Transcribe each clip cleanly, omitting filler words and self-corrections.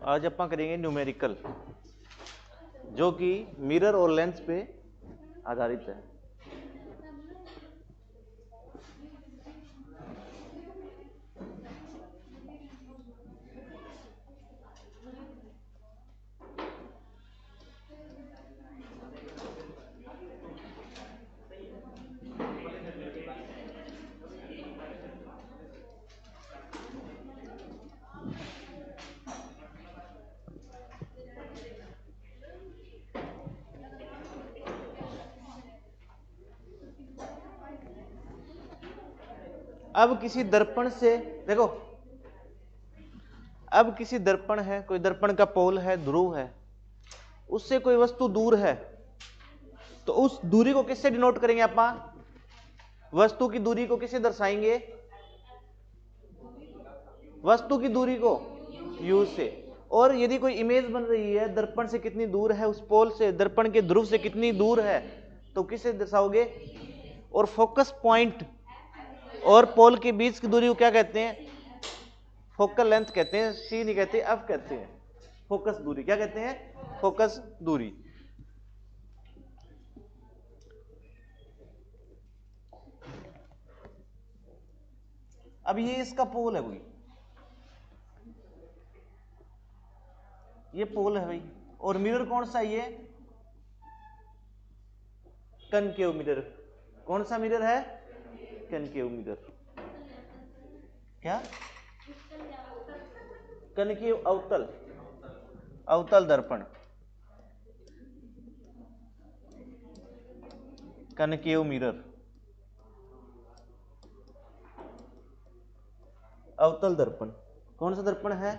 आज अपन करेंगे न्यूमेरिकल, जो कि मिरर और लेंस पे आधारित है। अब किसी दर्पण से देखो, अब किसी दर्पण है, कोई दर्पण का पोल है, ध्रुव है, उससे कोई वस्तु दूर है, तो उस दूरी को किससे डिनोट करेंगे अपन? वस्तु की दूरी को किससे दर्शाएंगे? वस्तु की दूरी को u से। और यदि कोई इमेज बन रही है, दर्पण से कितनी दूर है, उस पोल से, दर्पण के ध्रुव से कितनी दूर है, तो किससे दर्शाओगे? और फोकस पॉइंट और पोल के बीच की दूरी को क्या कहते हैं? फोकल लेंथ कहते हैं, सी नहीं कहते, एफ कहते हैं। फोकस दूरी क्या कहते हैं? फोकस दूरी। अब ये इसका पोल है कोई, ये पोल है भाई, और मिरर कौन सा? ये कनकेव मिरर। कौन सा मिरर है? Concave mirror. क्या? कनकेव अवतल, अवतल दर्पण, कनकेव मिरर, अवतल दर्पण। कौन सा दर्पण है?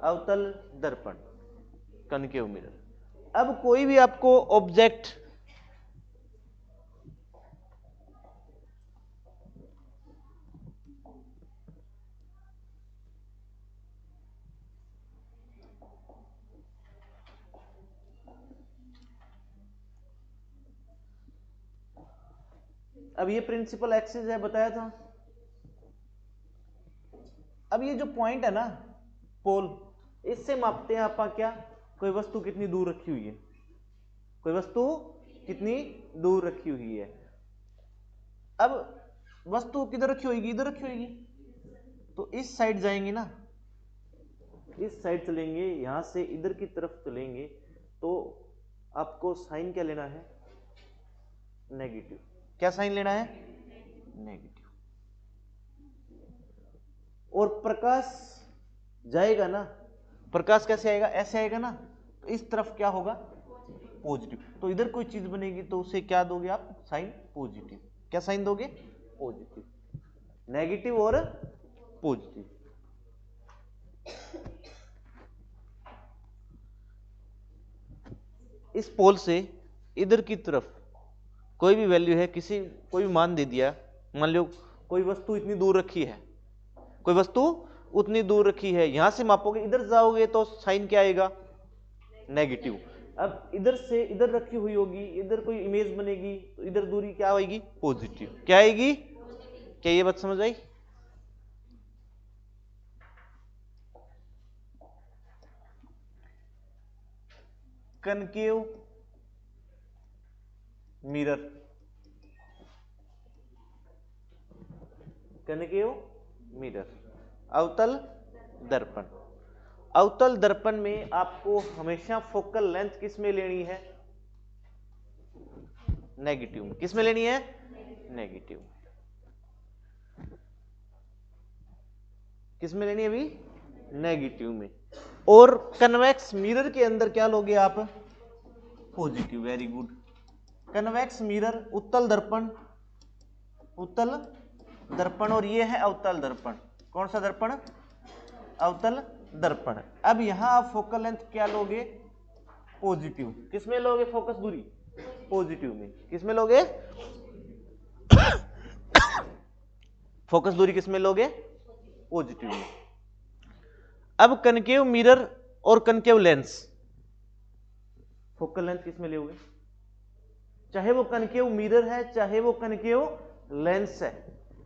अवतल दर्पण, कनकेव मिरर। अब कोई भी आपको ऑब्जेक्ट अब ये प्रिंसिपल एक्सिस है, बताया था। अब ये जो पॉइंट है ना, पोल, इससे मापते हैं आप क्या? कोई वस्तु कितनी दूर रखी हुई है, कोई वस्तु कितनी दूर रखी हुई है। अब वस्तु किधर रखी होगी? इधर रखी होगी, तो इस साइड जाएंगे ना, इस साइड चलेंगे, यहां से इधर की तरफ चलेंगे, तो आपको साइन क्या लेना है? नेगेटिव। क्या साइन लेना है? नेगेटिव। और प्रकाश जाएगा ना, प्रकाश कैसे आएगा? ऐसे आएगा ना, तो इस तरफ क्या होगा? पॉजिटिव। तो इधर कोई चीज बनेगी तो उसे क्या दोगे आप? Sign positive. क्या साइन दोगे? पॉजिटिव। नेगेटिव और पॉजिटिव। इस पोल से इधर की तरफ कोई भी वैल्यू है, किसी कोई भी मान दे दिया, मान लो कोई वस्तु इतनी दूर रखी है, कोई वस्तु उतनी दूर रखी है, यहां से मापोगे, इधर जाओगे तो साइन क्या आएगा? नेगेटिव। अब इधर से इधर रखी हुई होगी, इधर कोई इमेज बनेगी, तो इधर दूरी क्या आएगी? पॉजिटिव। क्या आएगी? क्या ये बात समझ आई? कनकेव मिरर, कनकेव मिरर, अवतल दर्पण। अवतल दर्पण में आपको हमेशा फोकल लेंथ किस में लेनी है? नेगेटिव में। किस में लेनी है? नेगेटिव। किस में लेनी है अभी? नेगेटिव में। और कन्वेक्स मिरर के अंदर क्या लोगे आप? Positive. Very good. Convex mirror, उत्तल दर्पण, उत्तल दर्पण, और ये है अवतल दर्पण। कौन सा दर्पण? अवतल दर्पण। अब यहां आप फोकल लेंथ क्या लोगे? पॉजिटिव। किस में लोगे फोकस दूरी? पॉजिटिव में। किस में लोगे? फोकस दूरी किस में लोगे? पॉजिटिव में। अब कनकेव मिरर और कनकेव लेंस, फोकल लेंथ किस में लोगे? चाहे वो कनकेव मिरर है, चाहे वो कनकेव लेंस है,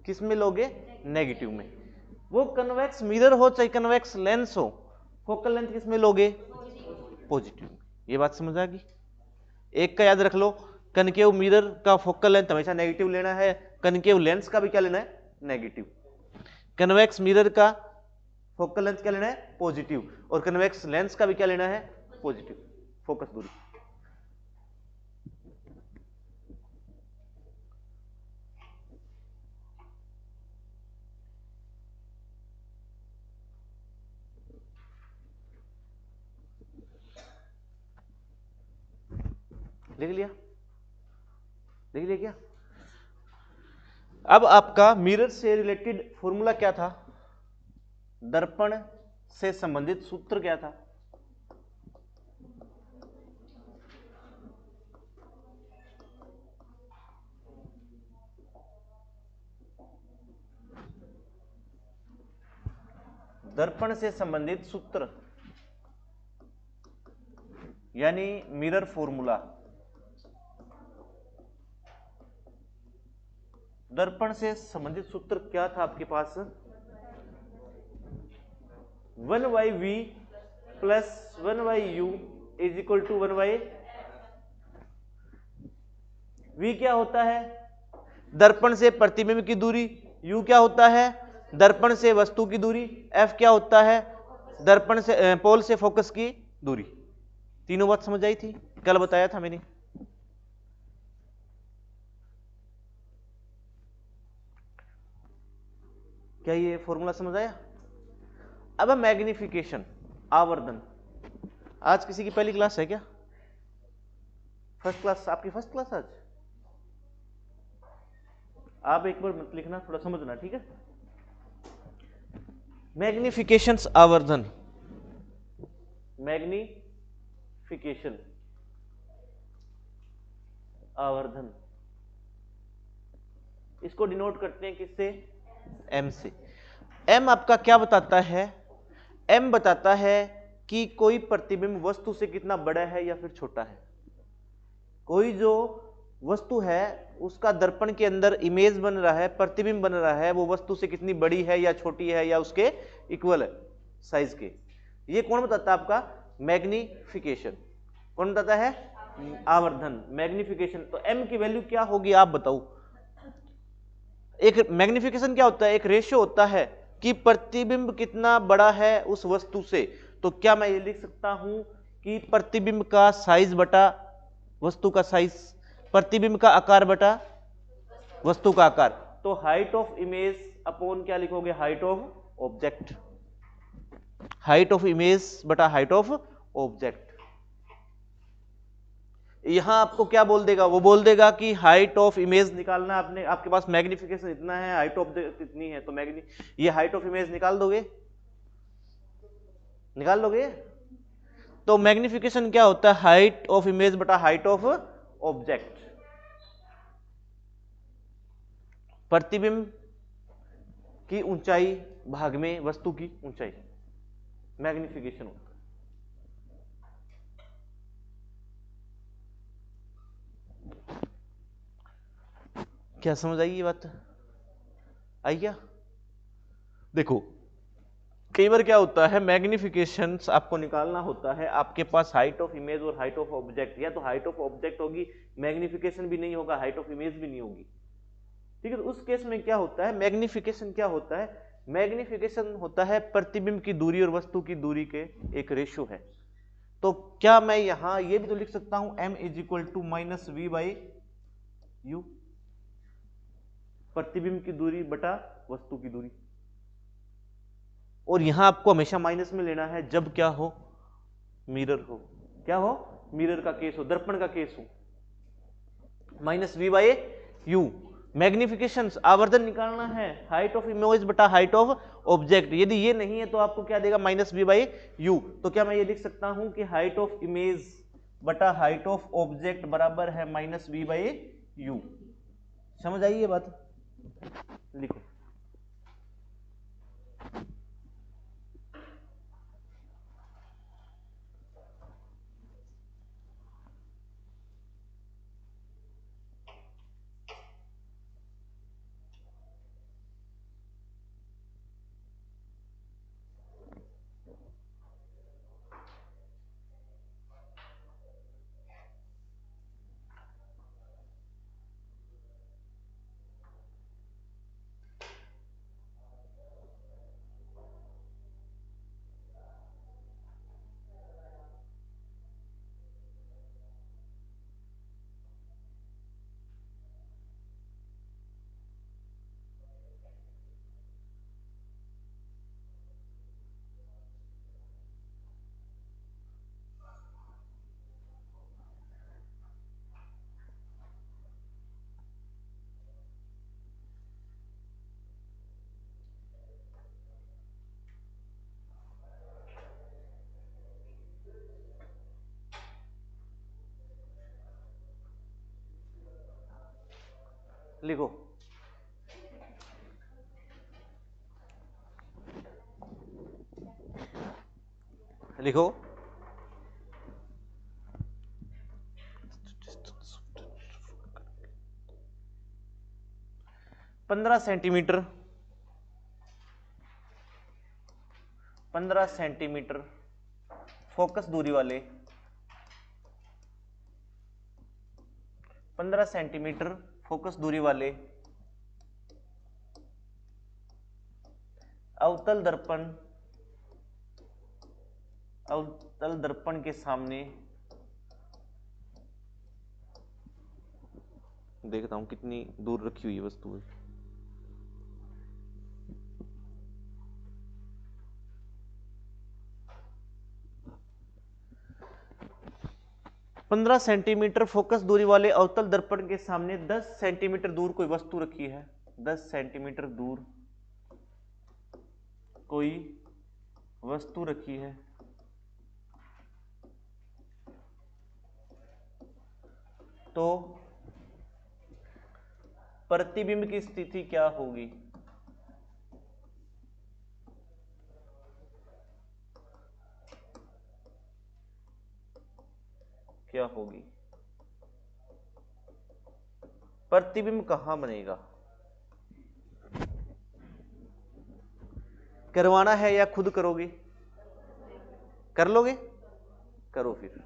किस में लोगे? नेगेटिव में। वो कन्वेक्स मिरर हो चाहे कन्वेक्स लेंस हो, फोकल लेंथ किस में लोगे? पॉजिटिव। ये बात समझ आ गई। एक का याद रख लो, कनकेव मिरर का फोकल लेंथ हमेशा नेगेटिव लेना है, कनकेव लेंस का भी क्या लेना है? नेगेटिव। कन्वेक्स मिरर का फोकल लेंथ क्या लेना है? पॉजिटिव। और कन्वेक्स लेंस का भी क्या लेना है? पॉजिटिव। फोकस दूरी। लिख लिया? लिख लिया क्या? अब आपका मिरर से रिलेटेड फॉर्मूला क्या था? दर्पण से संबंधित सूत्र क्या था? दर्पण से संबंधित सूत्र यानी मिरर फॉर्मूला। दर्पण से संबंधित सूत्र क्या था आपके पास? 1/v plus 1/u is equal to 1/, v क्या होता है? दर्पण से प्रतिबिंब की दूरी। u क्या होता है? दर्पण से वस्तु की दूरी। f क्या होता है? दर्पण से पोल से फोकस की दूरी। तीनों बात समझ आई थी? कल बताया था मैंने। क्या ये फॉर्मूला समझ आया? अब मैग्निफिकेशन, आवर्धन। आज किसी की पहली क्लास है क्या? First class? आपकी फर्स्ट क्लास आज? आप एक बार मत लिखना, थोड़ा समझना, ठीक है? मैग्निफिकेशंस, आवर्धन। मैग्निफिकेशन, आवर्धन, इसको डिनोट करते हैं किससे? m से। m आपका क्या बताता है? m बताता है कि कोई प्रतिबिंब वस्तु से कितना बड़ा है या फिर छोटा है। कोई जो वस्तु है उसका दर्पण के अंदर इमेज बन रहा है, प्रतिबिंब बन रहा है, वो वस्तु से कितनी बड़ी है या छोटी है या उसके इक्वल है साइज के। ये कौन बताता है आपका? मैग्निफिकेशन। कौन बताता है? आवर्धन, मैग्निफिकेशन। तो m की वैल्यू क्या होगी आप बताओ? एक मैग्निफिकेशन क्या होता है? एक रेशियो होता है कि प्रतिबिंब कितना बड़ा है उस वस्तु से। तो क्या मैं ये लिख सकता हूं कि प्रतिबिंब का साइज बटा वस्तु का साइज, प्रतिबिंब का आकार बटा वस्तु का आकार। तो हाइट ऑफ इमेज अपॉन क्या लिखोगे? Height of object. Height of image बटा हाइट ऑफ ऑब्जेक्ट। यहां आपको क्या बोल देगा? वो बोल देगा कि हाइट ऑफ इमेज निकालना आपने, आपके पास मैग्निफिकेशन इतना है, हाइट ऑफ इतनी है, तो ये हाइट ऑफ इमेज निकाल दोगे? निकाल लोगे? तो मैग्निफिकेशन क्या होता है? हाइट ऑफ इमेज बटा हाइट ऑफ ऑब्जेक्ट। प्रतिबिंब की ऊंचाई भाग में वस्तु की ऊंचाई, मैग्निफिकेशन होता है। क्या समझ आई ये बात? आई क्या? देखो कई बार क्या होता है, मैग्निफिकेशन आपको निकालना होता है, आपके पास हाइट ऑफ इमेज और हाइट ऑफ ऑब्जेक्ट, या तो हाइट ऑफ ऑब्जेक्ट होगी, मैग्निफिकेशन भी नहीं होगा, हाइट ऑफ इमेज भी नहीं होगी, ठीक है? तो उस केस में क्या होता है? मैग्निफिकेशन क्या होता है? मैग्निफिकेशन होता है प्रतिबिंब की दूरी और वस्तु की दूरी के एक रेशियो है। तो क्या मैं यहां ये भी तो लिख सकता हूं m is equal to minus v by u, प्रतिबिंब की दूरी बटा वस्तु की दूरी। और यहां आपको हमेशा माइनस में लेना है जब क्या हो? मिरर हो। क्या हो? मिरर का केस हो, दर्पण का केस हो। Minus v by u. Magnification, आवर्धन निकालना है, हाइट ऑफ इमेज बटा हाइट ऑफ ऑब्जेक्ट। यदि ये नहीं है तो आपको क्या देगा? Minus v by u. तो क्या मैं ये लिख सकता हूं कि हाइट ऑफ इमेज बटा हाइट ऑफ ऑब्जेक्ट बराबर है माइनस वी बाई यू? समझ आई ये बात? लिखो। लिखो। लिखो। पंद्रह सेंटीमीटर 15 सेंटीमीटर फोकस दूरी वाले 15 सेंटीमीटर फोकस दूरी वाले अवतल दर्पण के सामने, देखता हूं कितनी दूर रखी हुई है वस्तु है। 15 सेंटीमीटर फोकस दूरी वाले अवतल दर्पण के सामने 10 सेंटीमीटर दूर कोई वस्तु रखी है। 10 सेंटीमीटर दूर कोई वस्तु रखी है तो प्रतिबिंब की स्थिति क्या होगी? क्या होगी? प्रतिबिंब कहां बनेगा? करवाना है या खुद करोगे? कर लोगे? करो फिर।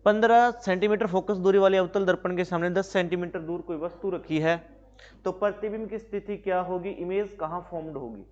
पंद्रह सेंटीमीटर फोकस दूरी वाले अवतल दर्पण के सामने 10 सेंटीमीटर दूर कोई वस्तु रखी है तो प्रतिबिंब की स्थिति क्या होगी? इमेज कहां फॉर्म्ड होगी?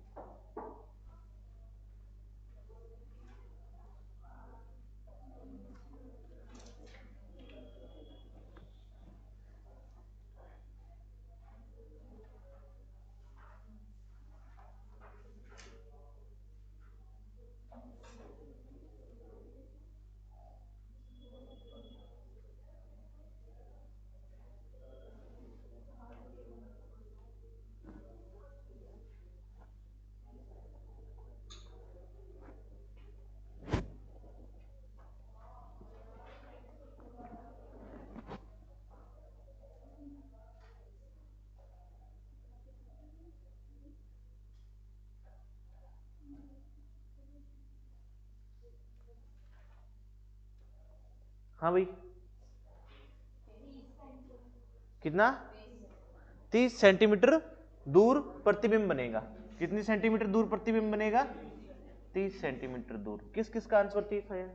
हाँ भाई, कितना? 30 सेंटीमीटर दूर प्रतिबिंब बनेगा। कितनी सेंटीमीटर दूर प्रतिबिंब बनेगा? 30 सेंटीमीटर दूर। किस किस का आंसर 30 है?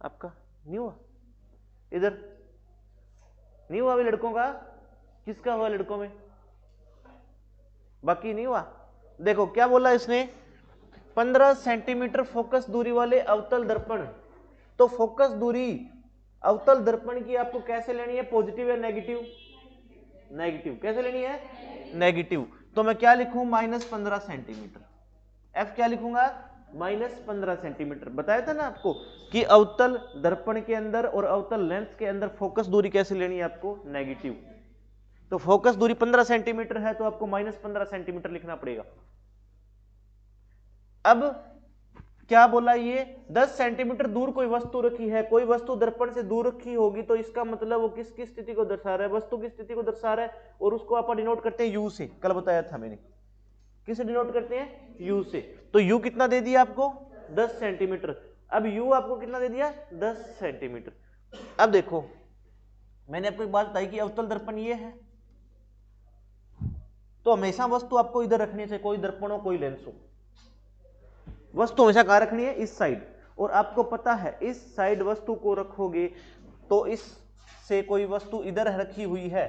आपका नहीं हुआ? इधर नहीं हुआ? अभी लड़कों का किसका हुआ? लड़कों में बाकी नहीं हुआ? देखो क्या बोला इसने, 15 सेंटीमीटर फोकस दूरी वाले अवतल दर्पण। तो फोकस दूरी अवतल दर्पण की आपको कैसे लेनी है? पॉजिटिव या नेगेटिव? नेगेटिव। कैसे लेनी है? नेगेटिव। तो मैं क्या लिखूं? -15 सेंटीमीटर। एफ क्या लिखूंगा? -15 सेंटीमीटर। बताया था ना आपको कि अवतल दर्पण के अंदर और अवतल लेंस के अंदर फोकस दूरी कैसे लेनी है आपको? नेगेटिव। तो फोकस दूरी 15 सेंटीमीटर है तो आपको -15 सेंटीमीटर लिखना पड़ेगा। अब क्या बोला ये? 10 सेंटीमीटर दूर कोई वस्तु रखी है। कोई वस्तु दर्पण से दूर रखी होगी तो इसका मतलब वो किसकी स्थिति को दर्शा रहा है? वस्तु की स्थिति को दर्शा रहा है और उसको आप डिनोट करते हैं यू से। कल बताया था मैंने। किसे डिनोट करते हैं? यू से। तो यू कितना दे दिया आपको? 10 सेंटीमीटर। अब यू आपको कितना दे दिया? 10 सेंटीमीटर। अब देखो मैंने आपको एक बात बताई कि अवतल दर्पण ये है तो हमेशा वस्तु आपको इधर रखनी चाहिए, कोई दर्पण हो कोई लेंस हो। वस्तु हमेशा कहां रखनी है? इस साइड। और आपको पता है इस साइड वस्तु को रखोगे तो इस से कोई वस्तु इधर रखी हुई है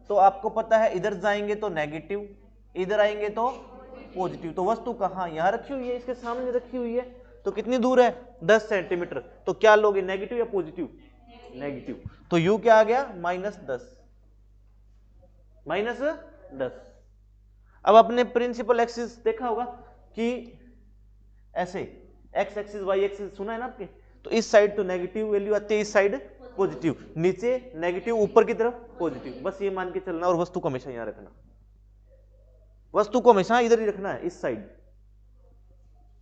तो आपको पता है इधर जाएंगे तो नेगेटिव, इधर आएंगे तो पॉजिटिव। तो वस्तु कहां? यहां रखी हुई है, इसके सामने रखी हुई है। तो कितनी दूर है? 10 सेंटीमीटर। तो क्या लोगे? नेगेटिव या पॉजिटिव? नेगेटिव। तो यू क्या आ गया? -10। -10। अब अपने प्रिंसिपल एक्सिस देखा होगा कि ऐसे एक्स एक्सिस वाई एक्सिस सुना है ना आपके? तो इस साइड तो नेगेटिव वैल्यू आती है, इस साइड पॉजिटिव। नीचे नेगेटिव, ऊपर की तरफ पॉजिटिव। बस ये मान के चलना और वस्तु को हमेशा यहां रखना। वस्तु को हमेशा इधर ही रखना है, इस साइड।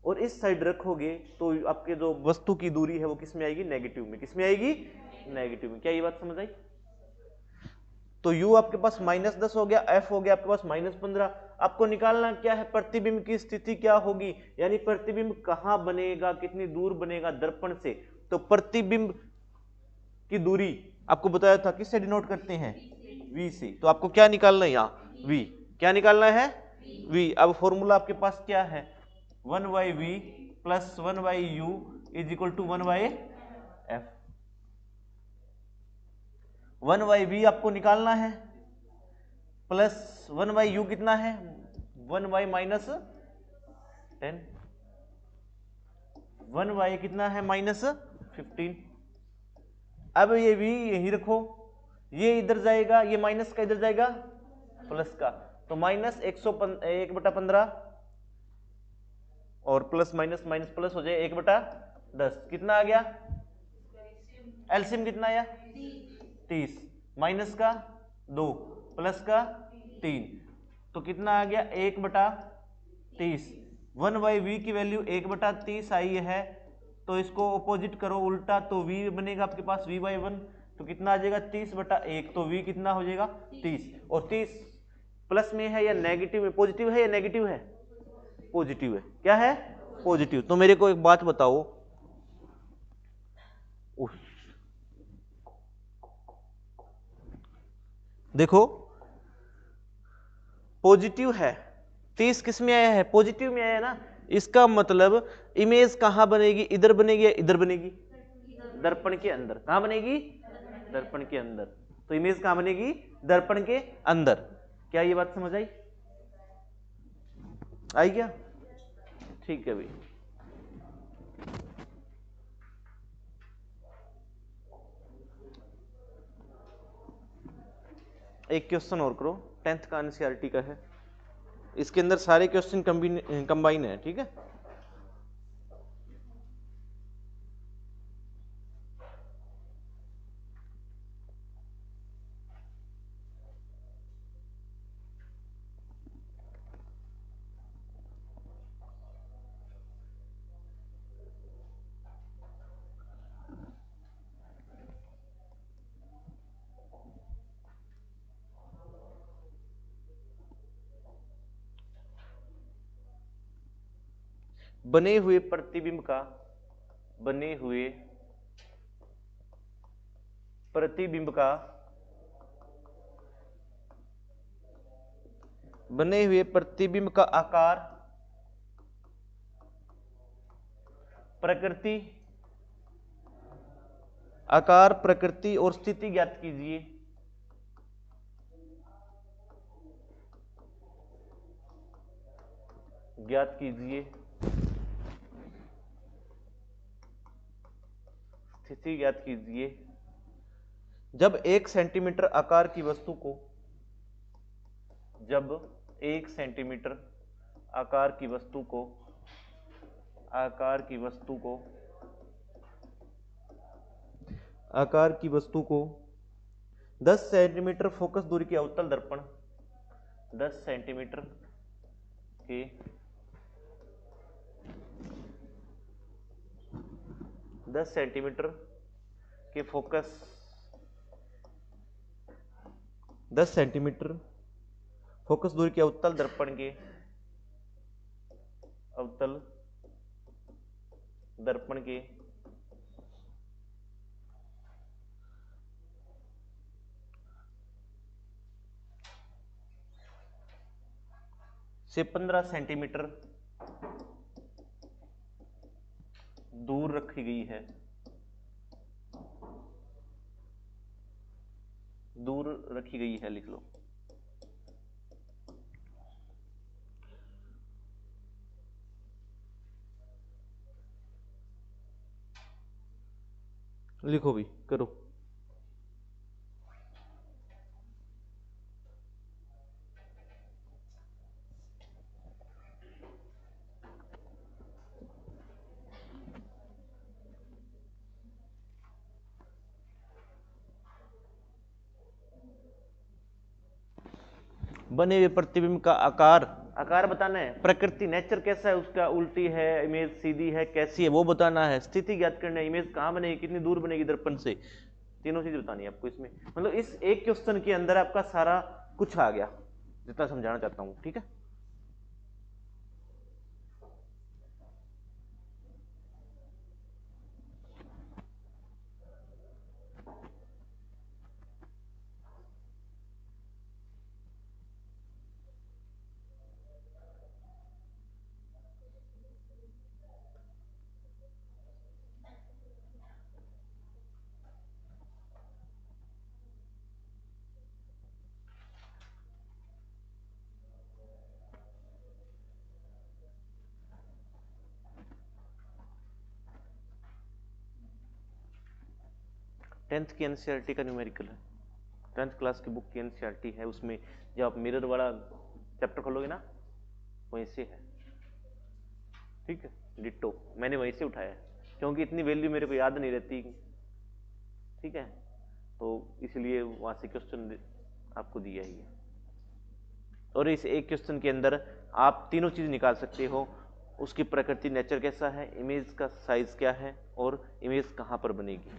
और इस साइड रखोगे तो आपके जो वस्तु की दूरी है वो किस में आएगी, नेगेटिव में। किस में आएगी, नेगेटिव में। क्या ये बात समझ आई? तो u आपके पास -10 हो गया, f हो गया आपके पास -15। आपको निकालना क्या है, प्रतिबिंब की स्थिति क्या होगी, यानी प्रतिबिंब कहां बनेगा, कितनी दूर बनेगा दर्पण से। तो प्रतिबिंब की दूरी आपको बताया था किससे डिनोट करते हैं, v से। तो आपको क्या निकालना है यहाँ, v। क्या निकालना है, v। अब फॉर्मूला आपके पास क्या है, 1/v plus 1/u is equal to 1/f। 1/v आपको निकालना है, प्लस 1/u कितना है, 1/-10, 1/, कितना है, -15। अब ये v यहीं रखो, ये इधर जाएगा, ये माइनस का इधर जाएगा प्लस का, तो -1/15 और प्लस माइनस माइनस प्लस हो जाए 1/10। कितना आ गया, एलसीएम कितना आया, 30, माइनस का 2 प्लस का 3, तो कितना आ गया 1/30। 1/v की वैल्यू 1/30 आई है, तो इसको ऑपोजिट करो उल्टा, तो v बनेगा आपके पास v/1, तो कितना आ जाएगा 30/1, तो v कितना हो जाएगा 30। और 30 प्लस में है या नेगेटिव में, पॉजिटिव है या नेगेटिव है, पॉजिटिव है। क्या है, पॉजिटिव। तो मेरे को एक बात बताओ, देखो पॉजिटिव है, 30 किस में आया है, पॉजिटिव में आया है ना। इसका मतलब इमेज कहां बनेगी, इधर बनेगी या इधर बनेगी, दर्पण के अंदर। कहां बनेगी, दर्पण के अंदर। तो इमेज कहां बनेगी, दर्पण के अंदर। क्या ये बात समझ आई, आई क्या, ठीक है भाई। एक क्वेश्चन और करो, 10th का एनसीईआरटी का है, इसके अंदर सारे क्वेश्चन कंबाइन है, ठीक है। बने हुए प्रतिबिंब का, बने हुए प्रतिबिंब का, बने हुए प्रतिबिंब का आकार, प्रकृति, आकार प्रकृति और स्थिति ज्ञात कीजिए। ज्ञात कीजिए, स्थिति ज्ञात कीजिए। जब 1 सेंटीमीटर आकार की वस्तु को, जब 1 सेंटीमीटर आकार की वस्तु को, आकार की वस्तु को, आकार की वस्तु को 10 सेंटीमीटर फोकस दूरी के अवतल दर्पण, 10 सेंटीमीटर के 10 सेंटीमीटर के फोकस, 10 सेंटीमीटर फोकस दूरी के अवतल दर्पण के, अवतल दर्पण के से 15 सेंटीमीटर दूर रखी गई है, दूर रखी गई है, लिख लो। लिखो भी, करो। बने हुए प्रतिबिंब का आकार, आकार बताना है, प्रकृति नेचर कैसा है उसका, उल्टी है इमेज, सीधी है, कैसी है वो बताना है, स्थिति ज्ञात करना है, इमेज कहाँ बनेगी, कितनी दूर बनेगी दर्पण से, तीनों चीज बतानी है आपको इसमें। मतलब इस एक क्वेश्चन के अंदर आपका सारा कुछ आ गया जितना समझाना चाहता हूँ, ठीक है। टेंथ की एनसीईआरटी का न्यूमेरिकल है, 10th क्लास की बुक की एनसीईआरटी है, उसमें जब आप मिरर वाला चैप्टर खोलोगे ना वहीं से है, ठीक है। डिट्टो मैंने वहीं से उठाया है क्योंकि इतनी वैल्यू मेरे को याद नहीं रहती, ठीक है, तो इसलिए वहां से क्वेश्चन आपको दिया ही है। और इस एक क्वेश्चन के अंदर आप तीनों चीज निकाल सकते हो, उसकी प्रकृति नेचर कैसा है, इमेज का साइज क्या है, और इमेज कहां पर बनेगी।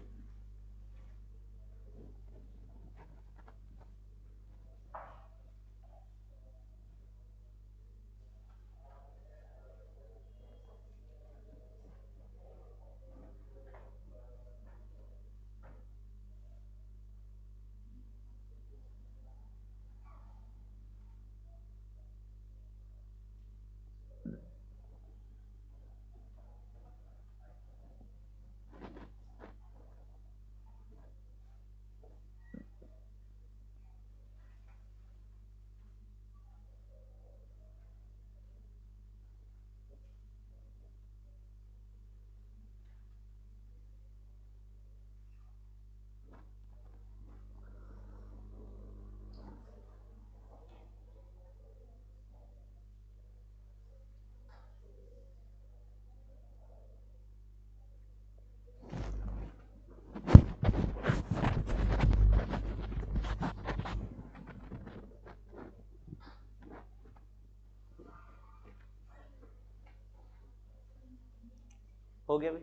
हो गया भाई,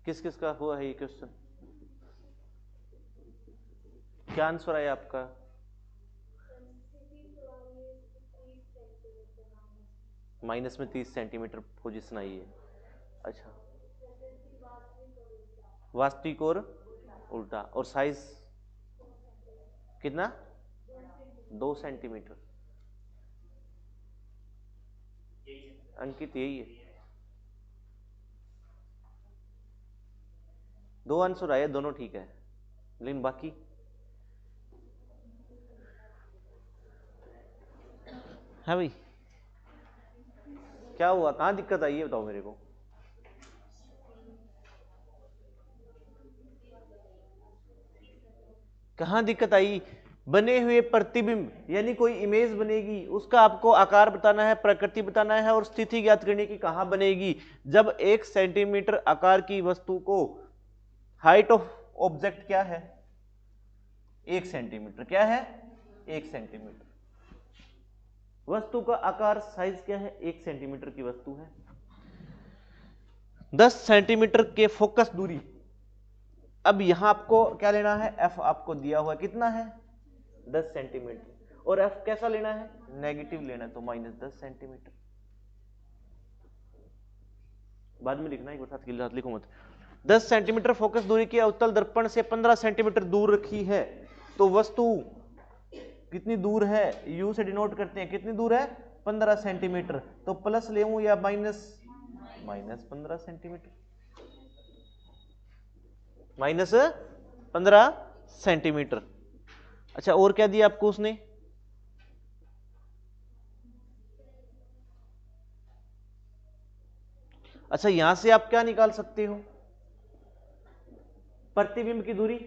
किस किस का हुआ है ये क्वेश्चन, क्या आंसर आया आपका। माइनस में 30 सेंटीमीटर पोजीशन आई है, अच्छा, वास्तविक और उल्टा, और साइज कितना, 2 सेंटीमीटर, अंकित यही है, 2 आंसर आए, दोनों ठीक है, लेकिन बाकी है भाई, क्या हुआ, कहां दिक्कत आई है बताओ मेरे को। कहां दिक्कत आई, बने हुए प्रतिबिंब यानी कोई इमेज बनेगी, उसका आपको आकार बताना है, प्रकृति बताना है, और स्थिति ज्ञात करने की कहां बनेगी। जब 1 सेंटीमीटर आकार की वस्तु को, हाइट ऑफ ऑब्जेक्ट क्या है, 1 सेंटीमीटर, क्या है 1 सेंटीमीटर, वस्तु का आकार साइज क्या है, 1 सेंटीमीटर की वस्तु है, 10 सेंटीमीटर के फोकस दूरी। अब यहां आपको क्या लेना है, एफ आपको दिया हुआ कितना है 10 सेंटीमीटर, और एफ कैसा लेना है, नेगेटिव लेना है, तो -10 सेंटीमीटर। बाद में लिखना, एक बार साथ लिखो मत। 10 सेंटीमीटर फोकस दूरी की अवतल दर्पण से 15 सेंटीमीटर दूर रखी है, तो वस्तु कितनी दूर है, यू से डिनोट करते हैं, कितनी दूर है 15 सेंटीमीटर, तो प्लस ले या माइनस, -15 सेंटीमीटर, -15 सेंटीमीटर। अच्छा, और क्या दिया आपको उसने, अच्छा यहां से आप क्या निकाल सकते हो, प्रतिबिंब की दूरी,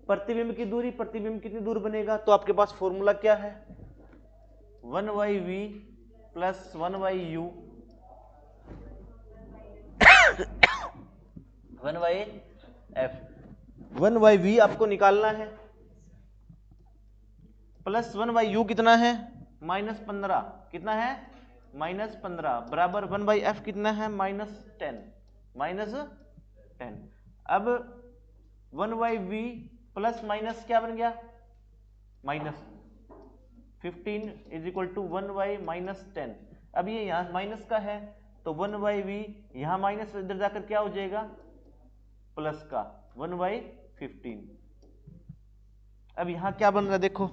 प्रतिबिंब की दूरी, प्रतिबिंब कितनी दूर बनेगा, तो आपके पास फॉर्मूला क्या है, 1/v plus 1/u 1/f, 1/v आपको निकालना है, प्लस 1/u कितना है -15 कितना है -15 बराबर 1/f कितना है -10 अब 1/v प्लस माइनस क्या बन गया -15 इज इक्वल टू 1/-10। अब ये यहां माइनस का है तो 1/v यहां माइनस इधर जाकर क्या हो जाएगा प्लस का 1/15। अब यहां क्या बन रहा है देखो,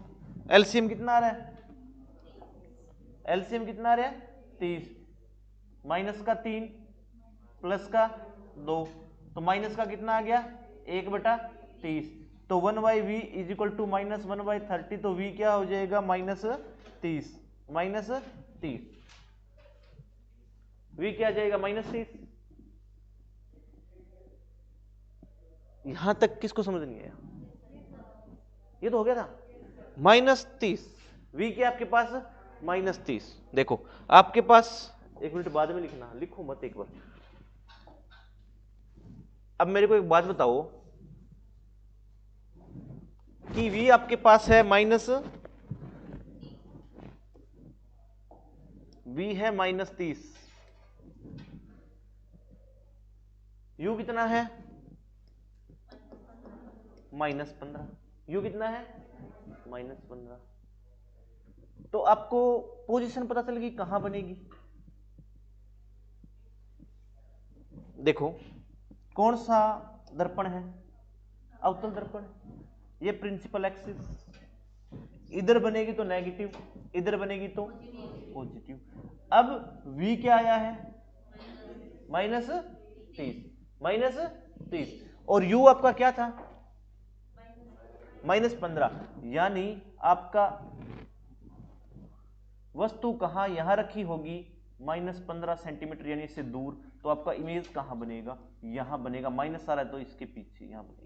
एलसीएम कितना आ रहा है 30 माइनस का 3 प्लस का 2 तो माइनस का कितना आ गया 1/30 तो 1/v इज इक्वल टू -1/30 तो v क्या हो जाएगा -30 v क्या आ जाएगा -30। यहां तक किसको समझ नहीं आया? ये तो हो गया था -30 v क्या आपके पास -30। देखो आपके पास 1 मिनट बाद में लिखना, लिखो मत एक बार। अब मेरे को एक बात बताओ कि v आपके पास है v है -30 u कितना है -15 u कितना है -15 तो आपको पोजीशन पता चल गई कहां बनेगी। देखो कौन सा दर्पण है अवतल दर्पण, ये प्रिंसिपल एक्सिस, इधर बनेगी तो नेगेटिव इधर बनेगी तो पॉजिटिव। अब v क्या आया है -30 और u आपका क्या था -15 यानी आपका वस्तु कहां यहां रखी होगी -15 सेंटीमीटर यानी इससे दूर, तो आपका इमेज कहां बनेगा यहां बनेगा, माइनस आ रहा है तो इसके पीछे यहां बनेगा।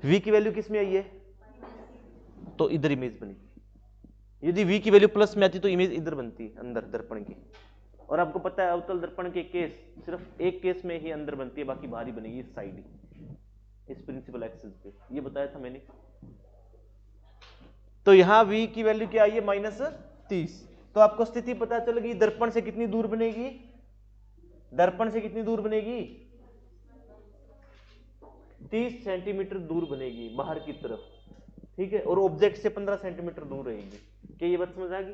v की वैल्यू किस में आई है तो इधर इमेज बनेगी। यदि v की वैल्यू प्लस में आती तो इमेज इधर बनती है अंदर दर्पण की। और आपको पता है अवतल दर्पण के केस सिर्फ एक केस में ही अंदर बनती है, बाकी बाहरी बनेगी इस साइड ही, इस प्रिंसिपल एक्सिस पे, ये बताया था मैंने। तो यहां v की वैल्यू क्या आई है -30 तो आपको स्थिति पता चल गई दर्पण से कितनी दूर बनेगी, दर्पण से कितनी दूर बनेगी 30 सेंटीमीटर दूर बनेगी बाहर की तरफ, ठीक है, और ऑब्जेक्ट से 15 सेंटीमीटर दूर रहेगी। क्या ये बात समझ आ गई?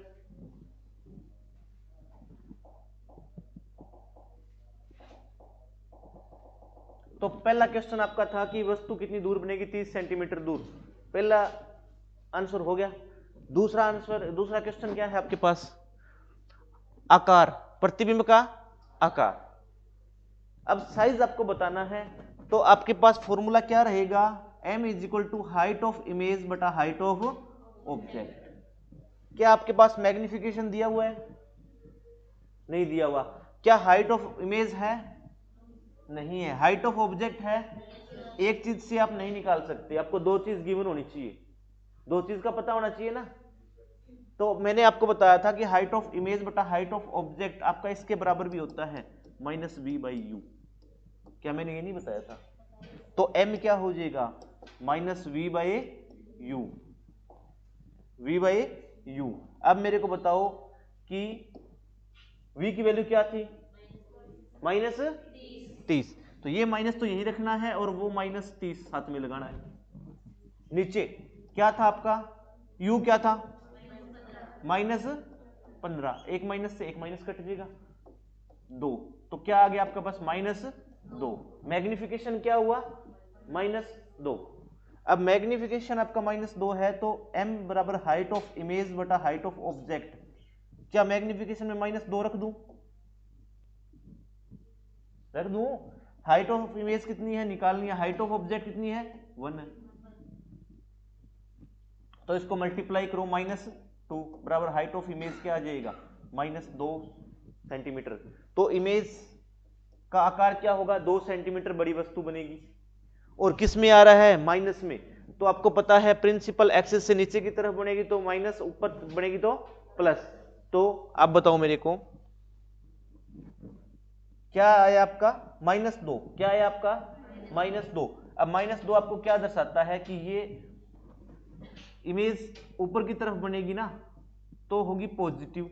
तो पहला क्वेश्चन आपका था कि वस्तु कितनी दूर बनेगी 30 सेंटीमीटर दूर, पहला आंसर हो गया। दूसरा क्वेश्चन क्या है आपके पास, आकार, प्रतिबिंब का आकार। अब साइज आपको बताना है तो आपके पास फॉर्मूला क्या रहेगा, m is equal to height of image बटा हाइट ऑफ ऑब्जेक्ट। क्या आपके पास मैग्निफिकेशन दिया हुआ है? नहीं दिया हुआ। क्या हाइट ऑफ इमेज है? नहीं है। हाइट ऑफ ऑब्जेक्ट है? एक चीज से आप नहीं निकाल सकते, आपको दो चीज गिवन होनी चाहिए, दो चीज का पता होना चाहिए ना। तो मैंने आपको बताया था कि हाइट ऑफ इमेज बटा हाइट ऑफ ऑब्जेक्ट आपका इसके बराबर भी होता है -v/u। क्या मैंने ये नहीं बताया था? तो m क्या हो जाएगा -v/u। अब मेरे को बताओ कि v की वैल्यू क्या थी -30 तो ये माइनस तो यही रखना है और वो -30 साथ में लगाना है। नीचे क्या था आपका u क्या था -15, एक माइनस से एक माइनस कट जाएगा 2 तो क्या आ गया आपका पास -2। मैग्निफिकेशन क्या हुआ -2। अब मैग्निफिकेशन आपका -2 है तो m बराबर हाइट ऑफ इमेज बटा हाइट ऑफ ऑब्जेक्ट। क्या मैग्निफिकेशन में -2 रख दूं? हाइट ऑफ इमेज कितनी है निकालनी है, हाइट ऑफ ऑब्जेक्ट कितनी है 1 है, तो इसको मल्टीप्लाई करो -2 बराबर हाइट ऑफ इमेज क्या आ जाएगा -2 सेंटीमीटर। तो इमेज का आकार क्या होगा 2 सेंटीमीटर बड़ी वस्तु बनेगी। और किस में आ रहा है माइनस में, तो आपको पता है प्रिंसिपल एक्सिस से नीचे की तरफ बनेगी तो माइनस, ऊपर बनेगी तो प्लस। तो आप बताओ मेरे को क्या आया आपका -2, क्या आया आपका -2। अब -2 आपको क्या दर्शाता है कि ये इमेज ऊपर की तरफ बनेगी ना तो होगी पॉजिटिव,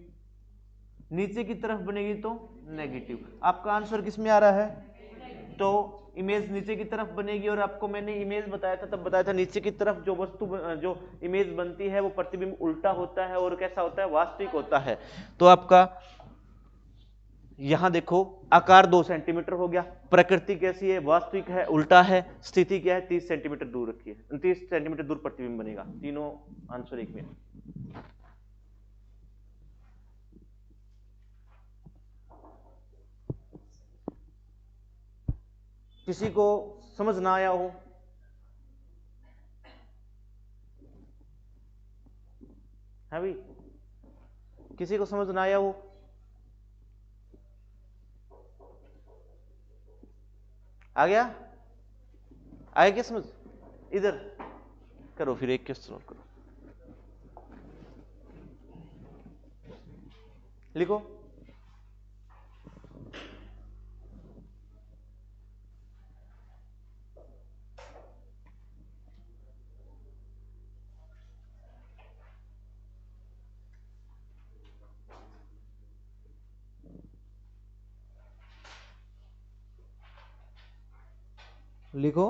नीचे की तरफ बनेगी तो नेगेटिव। आपका आंसर किस में आ रहा है? तो इमेज नीचे की तरफ बनेगी, और आपको मैंने इमेज बताया था, तब बताया था नीचे की तरफ जो वस्तु जो इमेज बनती है वो प्रतिबिंब उल्टा होता है और कैसा होता है? वास्तविक होता है। तो आपका यहां देखो आकार 2 सेंटीमीटर हो गया, प्रकृति कैसी है? वास्तविक है, उल्टा है, स्थिति क्या है? 30 सेंटीमीटर दूर रखी है, 30 सेंटीमीटर दूर प्रतिबिंब बनेगा। तीनों आंसर एक में। किसी को समझ ना आया हो? है भाई, किसी को समझ ना आया हो? आ गया? आया क्या समझ? इधर करो फिर, एक क्वेश्चन और करो, लिखो। लिखो।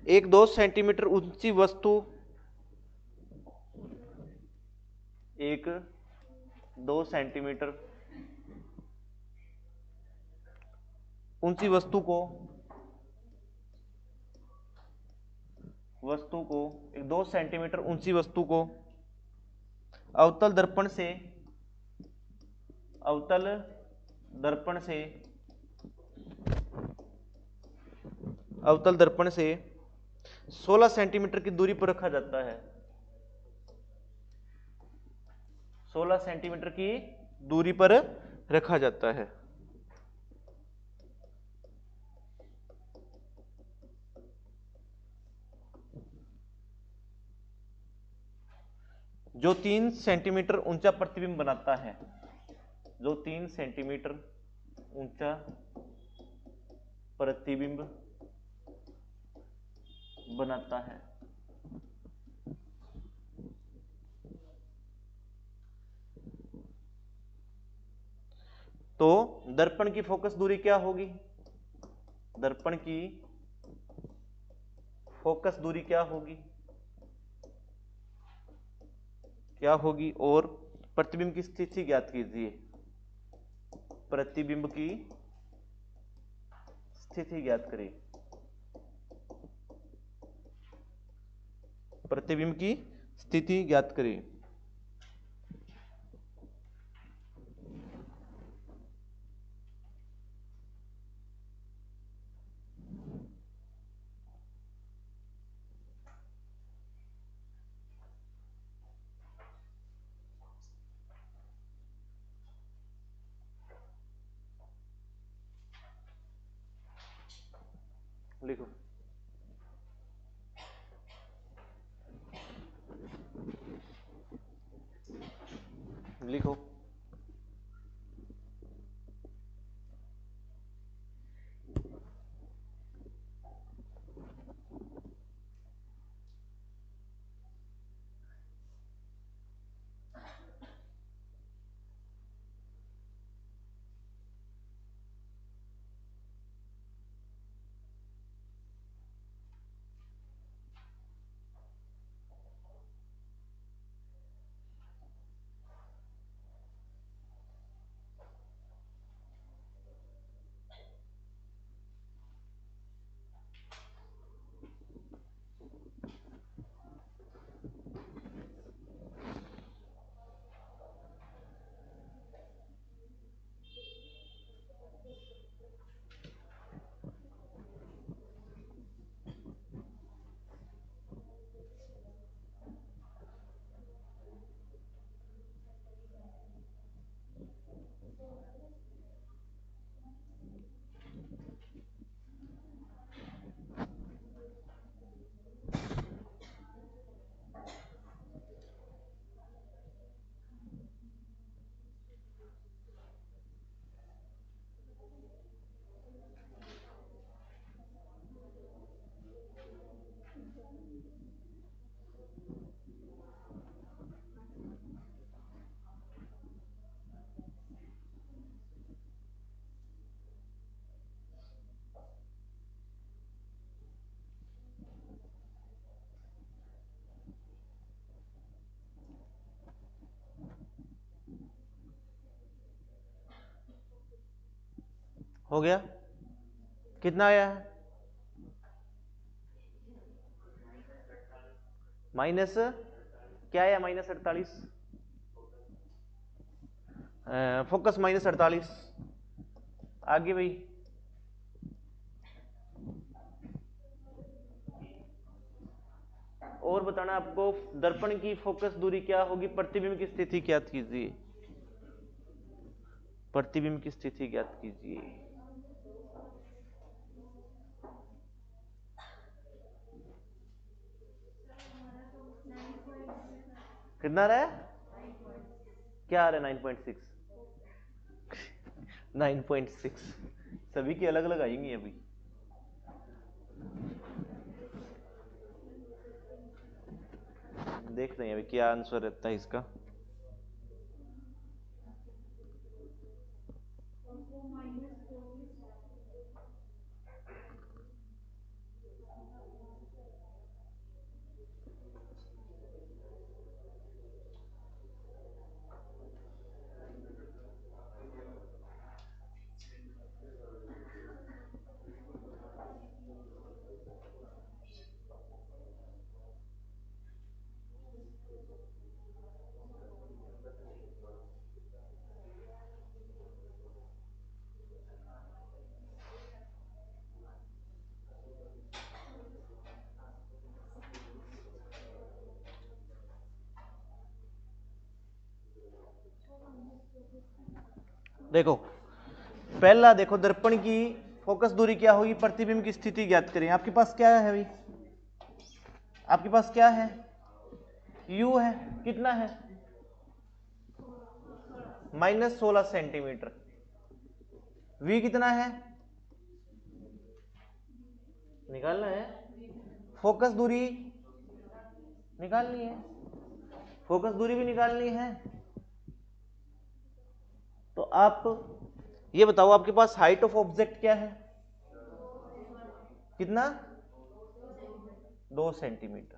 एक 2 सेंटीमीटर ऊंची वस्तु, एक 2 सेंटीमीटर ऊंची वस्तु को एक 2 सेंटीमीटर ऊंची वस्तु को अवतल दर्पण से अवतल दर्पण से अवतल दर्पण से 16 सेंटीमीटर की दूरी पर रखा जाता है। 16 सेंटीमीटर की दूरी पर रखा जाता है। जो 3 सेंटीमीटर ऊंचा प्रतिबिंब बनाता है, जो 3 सेंटीमीटर ऊंचा प्रतिबिंब बनाता है। तो दर्पण की फोकस दूरी क्या होगी? दर्पण की फोकस दूरी क्या होगी? क्या होगी? और प्रतिबिंब की स्थिति ज्ञात कीजिए। प्रतिबिंब की स्थिति ज्ञात करें। प्रतिबिंब की स्थिति ज्ञात करें। लिखो। लिखो। हो गया, कितना आया है? माइनस क्या आया? -48। फोकस -48। आगे भाई और बताना आपको, दर्पण की फोकस दूरी क्या होगी? प्रतिबिंब की स्थिति ज्ञात कीजिए। प्रतिबिंब की स्थिति ज्ञात कीजिए। कितना रहा है? क्या आ रहा है? 9.6। 9.6 सभी की अलग अलग आएंगी अभी। देख रहे हैं अभी क्या आंसर रहता है इसका। देखो पहला देखो, दर्पण की फोकस दूरी क्या होगी? प्रतिबिंब की स्थिति ज्ञात करें। आपके पास क्या है भाई? आपके पास क्या है? u है। कितना है? -16 सेंटीमीटर। v कितना है? निकालना है। फोकस दूरी निकालनी है। फोकस दूरी भी निकालनी है। तो आप ये बताओ, आपके पास हाइट ऑफ ऑब्जेक्ट क्या है? कितना? 2 सेंटीमीटर।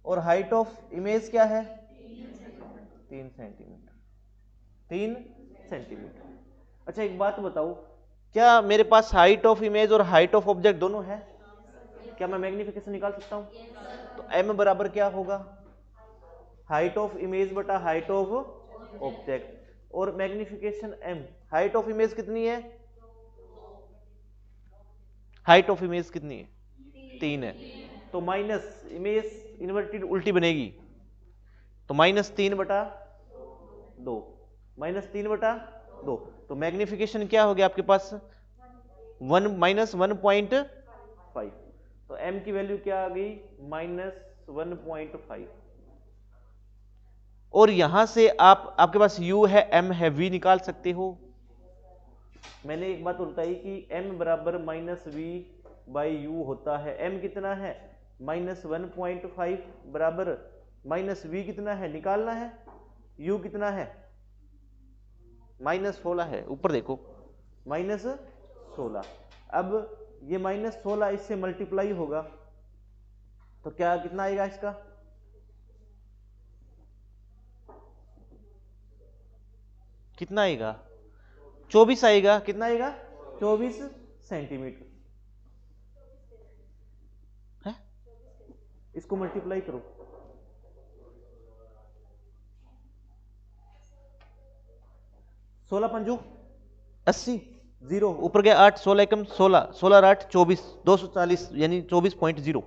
और हाइट ऑफ इमेज क्या है? 3 सेंटीमीटर। 3 सेंटीमीटर। अच्छा एक बात बताओ, क्या मेरे पास हाइट ऑफ इमेज और हाइट ऑफ ऑब्जेक्ट दोनों है? क्या मैं मैग्निफिकेशन निकाल सकता हूं? तो m बराबर क्या होगा? हाइट ऑफ इमेज बटा हाइट ऑफ ऑब्जेक्ट। और magnification m। Height of image कितनी है? हाइट ऑफ इमेज कितनी है? 3 है। तो माइनस इमेज इन्वर्टेड उल्टी बनेगी, तो -3 बटा 2। -3 बटा 2। तो मैग्निफिकेशन क्या हो गया आपके पास? 1-1.5। तो m की वैल्यू क्या आ गई? -1.5। और यहां से आपके पास u है, m है, v निकाल सकते हो। मैंने एक बात बताई कि m बराबर -v/u होता है। m कितना है? -1.5 बराबर -v कितना है? निकालना है। u कितना है? -16 है। ऊपर देखो, -16। अब ये -16 इससे मल्टीप्लाई होगा तो क्या कितना आएगा इसका? कितना आएगा? 24 आएगा। कितना आएगा? 24 सेंटीमीटर है। इसको मल्टीप्लाई करो। 16 पंजू 80, 0 ऊपर गया 8, 16 एकम 16, 16 8 24, 240 यानी 24.0।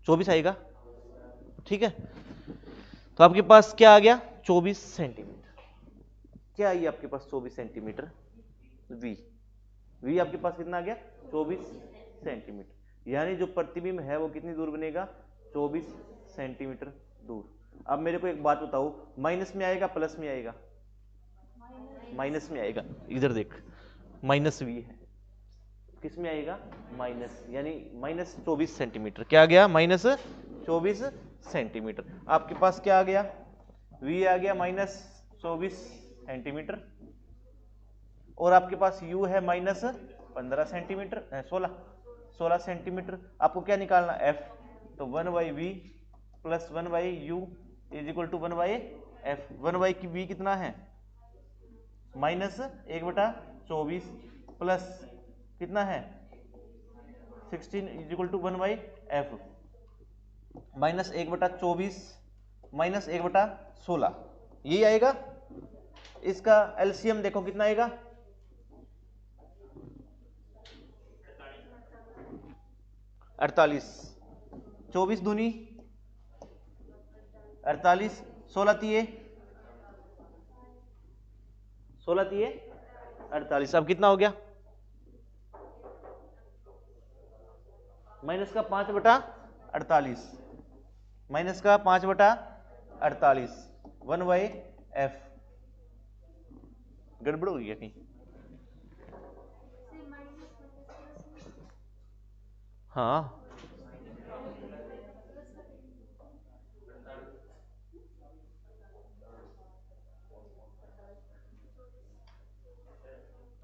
24 आएगा, ठीक है। तो आपके पास क्या आ गया? 24 सेंटीमीटर। क्या आई आपके पास? 24 सेंटीमीटर। v आपके पास कितना आ गया? 24 सेंटीमीटर। यानी जो प्रतिबिंब है वो कितनी दूर बनेगा? 24 सेंटीमीटर दूर। अब मेरे को एक बात बताओ, माइनस में आएगा प्लस में आएगा? माइनस में आएगा। इधर देख, -v है, किस में आएगा? माइनस, यानी -24 सेंटीमीटर। क्या आ गया? -24 सेंटीमीटर। आपके पास क्या आ गया? v आ गया -24 सेंटीमीटर। और आपके पास u है -15 सेंटीमीटर, 16 सेंटीमीटर। आपको क्या निकालना? f। तो 1/v plus 1/u is equal to 1/f। 1 v कितना है? -1/24 प्लस कितना है 16 is equal to 1/f minus 1/24 minus 1/16 यही आएगा। इसका एलसीएम देखो कितना आएगा 48, 24 दूनी 48, 16 तीये 48। अब कितना हो गया माइनस का 5/48 माइनस का 5/48 1/f। गड़बड़ हो गई है कहीं? हाँ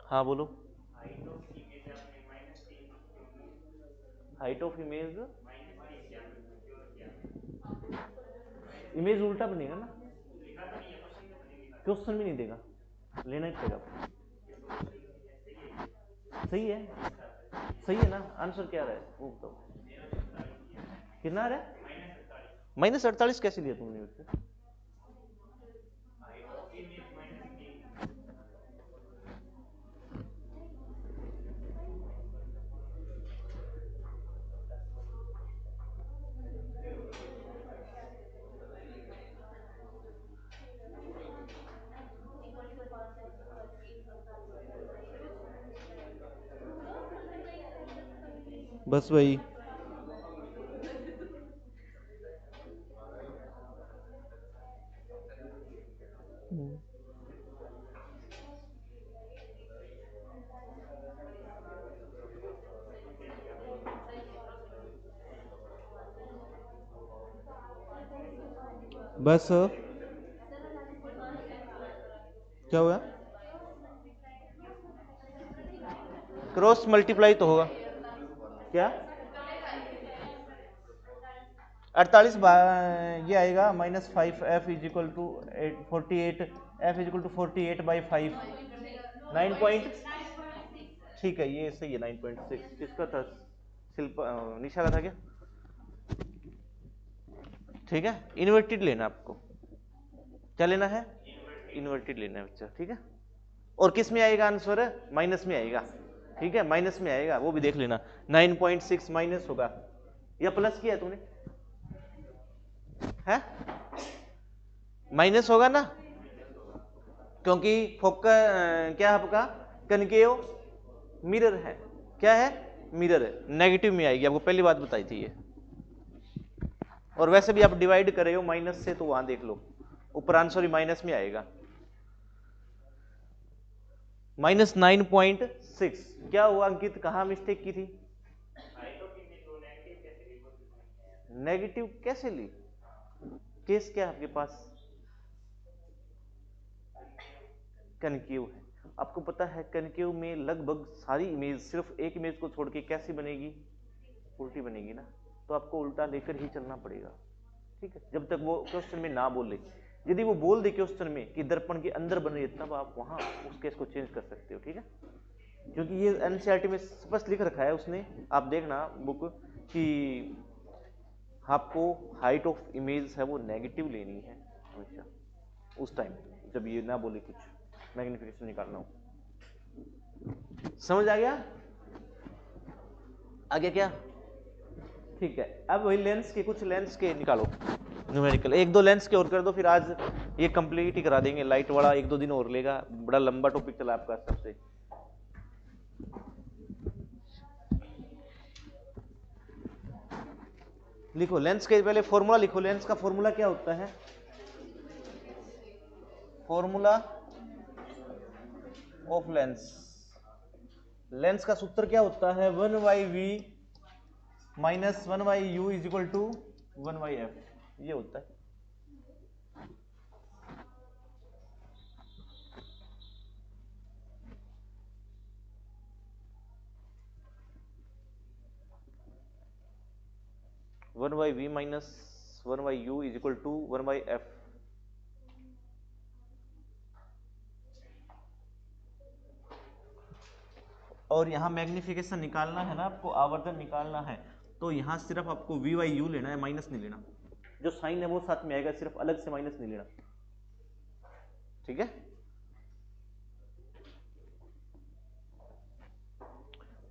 हाँ बोलो। हाइट ऑफ इमेज, इमेज उल्टा बनेगा ना, क्वेश्चन भी नहीं देगा, लेना ही पड़ेगा। सही है, सही है ना, आंसर क्या रहा है वो तो कितना रहा है -48 कैसे लिया तुमने उससे? बस वही बस क्या हुआ क्रॉस मल्टीप्लाई तो होगा क्या 48 ये आएगा -5f is equal to 48 f is equal to 48/5 9 ठीक है ये सही है 9.6 किसका था शिल्पा निशा का था क्या? ठीक है इन्वर्टेड लेना आपको, क्या लेना है इन्वर्टेड लेना है बच्चा, ठीक है। और किस में आएगा आंसर माइनस में आएगा, ठीक है माइनस में आएगा वो भी देख लेना 9.6 माइनस होगा या प्लस किया तूने है माइनस होगा ना क्योंकि फोकस क्या आपका कनकेव मिरर है, क्या है मिरर है, नेगेटिव में आएगी, आपको पहली बात बताई थी ये। और वैसे भी आप डिवाइड कर रहे हो माइनस से तो वहां देख लो ऊपर आंसर ही माइनस में आएगा -9.6। क्या हुआ अंकित कहां मिस्टेक की थी? नेगेटिव कैसे ली? केस क्या है आपके पास कनकेव है, आपको पता है कनकेव में लगभग सारी इमेज सिर्फ एक इमेज को छोड़ के कैसी बनेगी उल्टी बनेगी ना, तो आपको उल्टा लेकर ही चलना पड़ेगा, ठीक है जब तक वो क्वेश्चन में ना बोले। यदि वो बोल दे क्वेश्चन में कि दर्पण के अंदर बन रही है तब आप वहां उस केस को चेंज कर सकते हो, ठीक है क्योंकि ये एनसीईआरटी में स्पष्ट लिख रखा है उसने, आप देखना बुक कि आपको हाइट ऑफ इमेज है वो नेगेटिव लेनी है हमेशा उस टाइम जब ये ना बोले कुछ मैग्निफिकेशन निकालना हो। समझ आ गया आगे क्या? ठीक है अब वही लेंस के कुछ लेंस के निकालो न्यूमेरिकल, एक दो लेंस के और कर दो फिर आज ये कंप्लीट ही करा देंगे, लाइट वाला एक दो दिन और लेगा, बड़ा लंबा टॉपिक चला आपका सबसे। लिखो लेंस के पहले फॉर्मूला लिखो, लेंस का फॉर्मूला क्या होता है? फॉर्मूला ऑफ लेंस, लेंस का सूत्र क्या होता है 1/v minus 1/u is equal to 1/f, ये होता है। One by v minus 1/u is equal to 1/f। और यहाँ मैग्निफिकेशन निकालना है ना आपको, आवर्धन निकालना है, तो यहाँ सिर्फ आपको वी बाई यू लेना है, माइनस नहीं लेना। जो साइन है वो साथ में आएगा, सिर्फ अलग से माइनस नहीं लेना। ठीक है,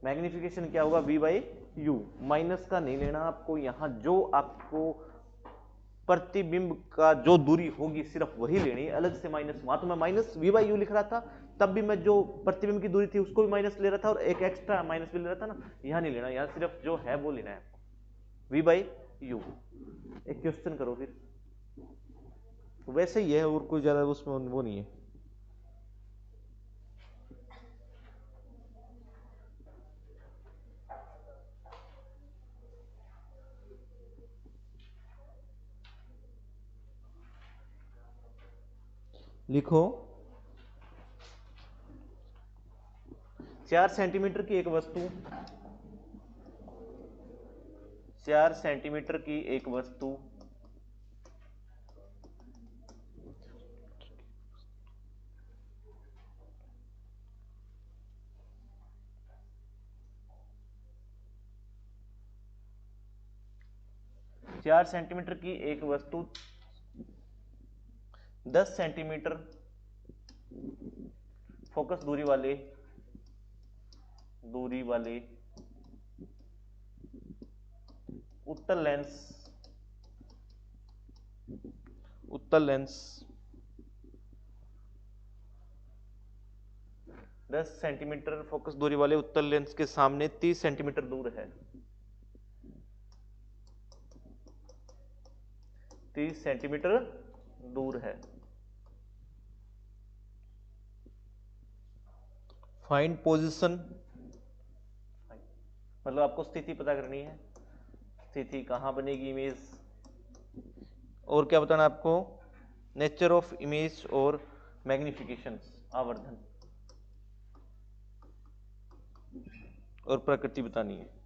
मैग्निफिकेशन क्या होगा, वी बाई यू, माइनस का नहीं लेना आपको। यहाँ जो आपको प्रतिबिंब का जो दूरी होगी सिर्फ वही लेनी है, अलग से माइनस। वहां तो मैं माइनस वी बाई यू लिख रहा था, तब भी मैं जो प्रतिबिंब की दूरी थी उसको भी माइनस ले रहा था और एक एक्स्ट्रा माइनस भी ले रहा था ना। यहाँ नहीं लेना, यहाँ सिर्फ जो है वो लेना है आपको, वी बाई यू। एक क्वेश्चन करो फिर, वैसे ही है और कोई ज्यादा उसमें वो नहीं है। लिखो, 4 सेंटीमीटर की एक वस्तु, 4 सेंटीमीटर की एक वस्तु 4 सेंटीमीटर की एक वस्तु 10 सेंटीमीटर फोकस दूरी वाले उत्तल लेंस 10 सेंटीमीटर फोकस दूरी वाले उत्तल लेंस के सामने 30 सेंटीमीटर दूर है, 30 सेंटीमीटर दूर है। फाइंड पोजीशन, मतलब आपको स्थिति पता करनी है, स्थिति कहां बनेगी इमेज, और क्या बताना आपको, नेचर ऑफ इमेज और मैग्निफिकेशन, आवर्धन और प्रकृति बतानी है।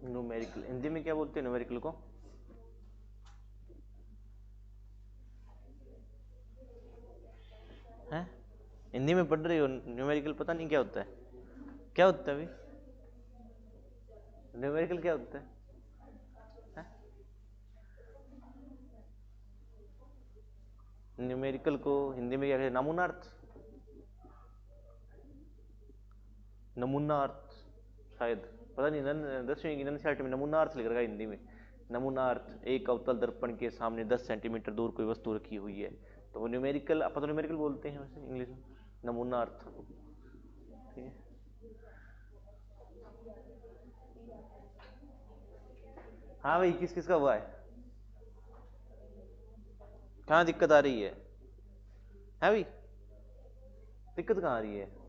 न्यूमेरिकल, हिंदी में क्या बोलते हैं न्यूमेरिकल को, हैं हिंदी में पढ़ रही हो न्यूमेरिकल, पता नहीं क्या होता है, क्या होता है अभी न्यूमेरिकल, क्या होता है? न्यूमेरिकल को हिंदी में क्या कहते हैं, नमूनार्थ, नमूनार्थ शायद, पता नहीं, 10वीं की NCERT में नमूनार्थ लिख रखा है हिंदी में। नमूनार्थ, एक अवतल दर्पण के सामने 10 सेंटीमीटर दूर कोई वस्तु रखी हुई है, तो वो न्यूमेरिकल, अपन तो न्यूमेरिकल बोलते हैं वैसे इंग्लिश में, नमूनार्थ। ठीक है, हाँ भाई, किस किस का हुआ है, कहाँ दिक्कत आ रही है भाई, दिक्कत कहाँ आ रही है?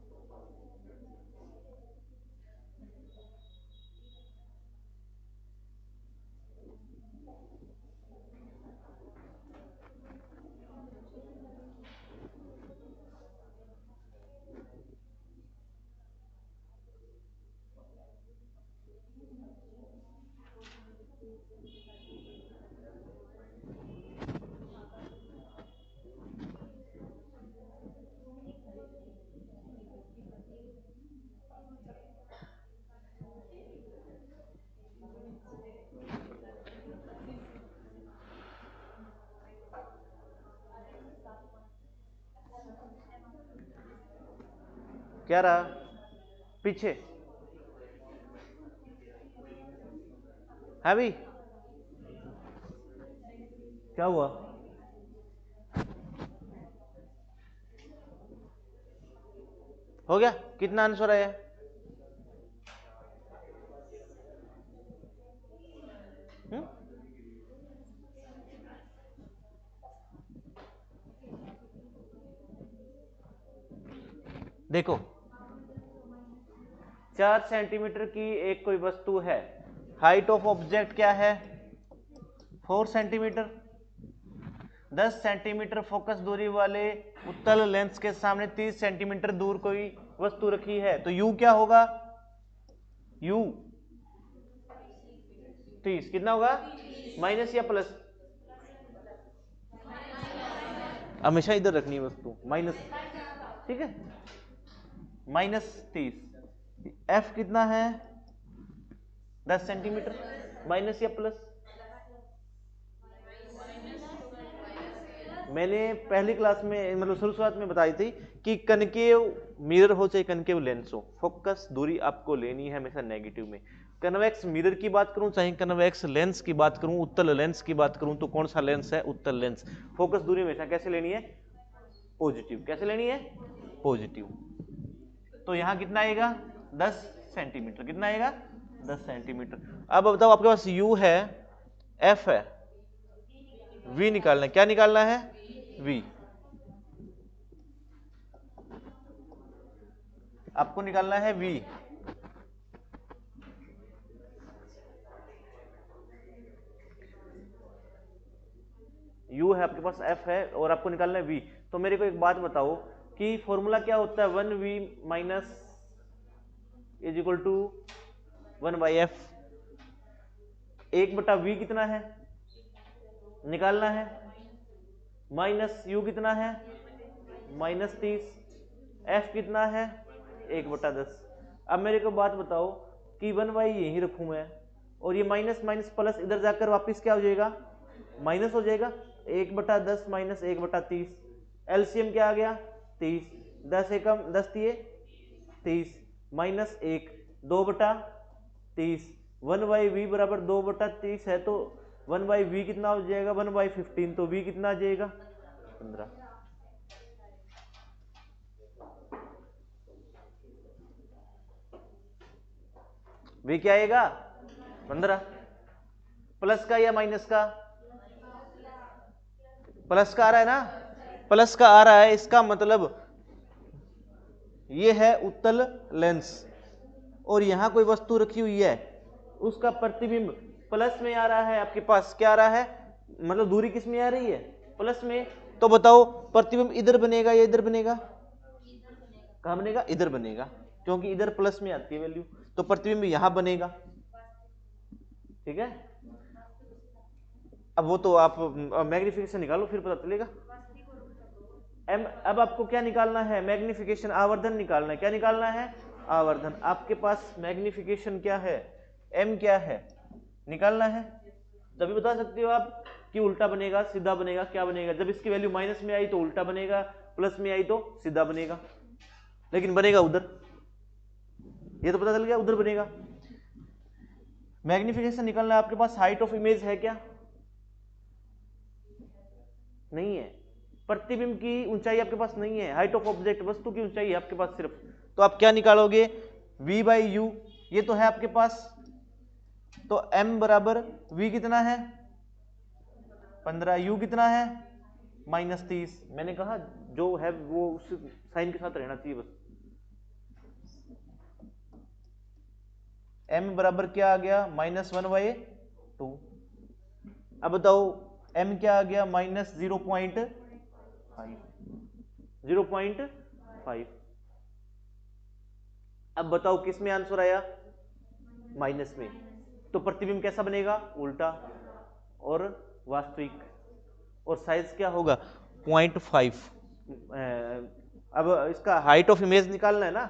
क्या रहा पीछे है भी, क्या हुआ? हो गया? कितना आंसर आया? देखो 4 सेंटीमीटर की एक कोई वस्तु है, हाइट ऑफ ऑब्जेक्ट क्या है 4 सेंटीमीटर, 10 सेंटीमीटर फोकस दूरी वाले उत्तल लेंस के सामने 30 सेंटीमीटर दूर कोई वस्तु रखी है, तो u क्या होगा? u 30 कितना होगा? माइनस या प्लस? हमेशा इधर रखनी है वस्तु, माइनस, ठीक है, -30। f कितना है? 10 सेंटीमीटर, माइनस या प्लस? मैंने पहली क्लास में मतलब शुरुआत में बताई थी कि कनकेव मिरर हो चाहे कनकेव लेंस हो, फोकस दूरी आपको लेनी है हमेशा नेगेटिव में। कन्वेक्स मिरर की बात करूं चाहे कन्वेक्स लेंस की बात करूं, उत्तल लेंस की बात करूं, तो कौन सा लेंस है? उत्तल लेंस। फोकस दूरी हमेशा कैसे लेनी है? पॉजिटिव। कैसे लेनी है? पॉजिटिव। तो यहां कितना आएगा? 10 सेंटीमीटर। कितना आएगा? 10 सेंटीमीटर। अब बताओ आपके पास u है, f है, v निकालना है। क्या निकालना है? v। आपको निकालना है v। u है आपके पास, f है, और आपको निकालना है v। तो मेरे को एक बात बताओ कि फॉर्मूला क्या होता है? 1v minus is equal to 1/f। 1/v कितना है? निकालना है। माइनस u कितना है? -30। f कितना है? 1/10। अब मेरे को बात बताओ कि 1/, यही रखूं मैं, और ये माइनस माइनस प्लस इधर जाकर वापस क्या हो जाएगा? माइनस हो जाएगा। 1/10 माइनस 1/30, एलसीएम क्या आ गया? 30। 10 एकम 10 दिए 30, माइनस 1 2/30। 1/v बराबर 2/30 है, तो 1/v कितना हो जाएगा? 1/15। तो v कितना आ जाएगा? 15। v क्या आएगा? 15। प्लस का या माइनस का? प्लस का आ रहा है ना? प्लस का आ रहा है, इसका मतलब ये है उत्तल लेंस, और यहां कोई वस्तु रखी हुई है, उसका प्रतिबिंब प्लस में आ रहा है आपके पास। क्या आ रहा है? मतलब दूरी किस में आ रही है? प्लस में। तो बताओ प्रतिबिंब इधर बनेगा या इधर बनेगा? कहां बनेगा? इधर बनेगा, क्योंकि इधर प्लस में आती है वैल्यू, तो प्रतिबिंब यहां बनेगा। ठीक है, अब वो तो आप मैग्निफिकेशन निकालो फिर पता चलेगा। अब आपको क्या निकालना है? मैग्निफिकेशन, आवर्धन निकालना है। क्या निकालना है? आवर्धन। आपके पास मैग्निफिकेशन क्या है? m क्या है? निकालना है। तभी बता सकते हो आप कि उल्टा बनेगा, सीधा बनेगा, क्या बनेगा। जब इसकी वैल्यू माइनस में आई तो उल्टा बनेगा, प्लस में आई तो सीधा बनेगा, लेकिन बनेगा उधर। ये तो पता चल गया, उधर बनेगा। मैग्निफिकेशन निकालना है। आपके पास हाइट ऑफ इमेज है क्या? नहीं है। प्रतिबिंब की ऊंचाई आपके पास नहीं है। हाइट ऑफ ऑब्जेक्ट, वस्तु की ऊंचाई है आपके पास सिर्फ। तो आप क्या निकालोगे? v/u, ये तो है आपके पास। तो m बराबर v कितना है? 15। u कितना है? -30। मैंने कहा जो है वो उस साइन के साथ रहना चाहिए बस। m बराबर क्या आ गया? -1/2। अब बताओ m क्या आ गया? -0.5। 0.5। अब बताओ किस में आंसर आया? माइनस में। तो प्रतिबिंब कैसा बनेगा? उल्टा और वास्तविक। और साइज क्या होगा? 0.5। अब इसका हाइट ऑफ इमेज निकालना है ना,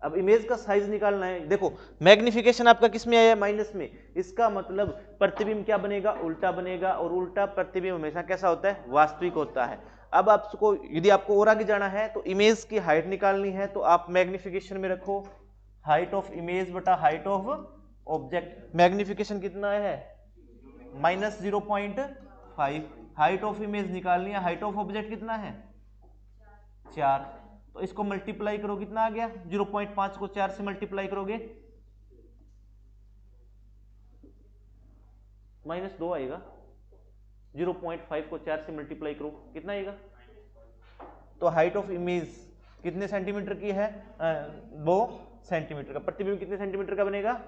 अब इमेज का साइज निकालना है। देखो मैग्निफिकेशन आपका किस में आया? माइनस में। इसका मतलब प्रतिबिंब क्या बनेगा? उल्टा बनेगा, और उल्टा प्रतिबिंब हमेशा कैसा होता है? वास्तविक होता है। अब आपको यदि आपको और आगे जाना है तो इमेज की हाइट निकालनी है तो आप मैग्निफिकेशन में रखो हाइट ऑफ इमेज बटा हाइट ऑफ ऑब्जेक्ट। मैग्निफिकेशन कितना है -0.5। हाइट ऑफ इमेज निकालनी है, हाइट ऑफ ऑब्जेक्ट कितना है 4। तो इसको मल्टीप्लाई करो, कितना आ गया 0.5 को 4 से मल्टीप्लाई करोगे -2 आएगा। 0.5 को 4 से मल्टीप्लाई करो कितना आएगा। तो हाइट ऑफ इमेज कितने सेंटीमीटर की है 2 सेंटीमीटर का। प्रतिबिंब कितने सेंटीमीटर का बनेगा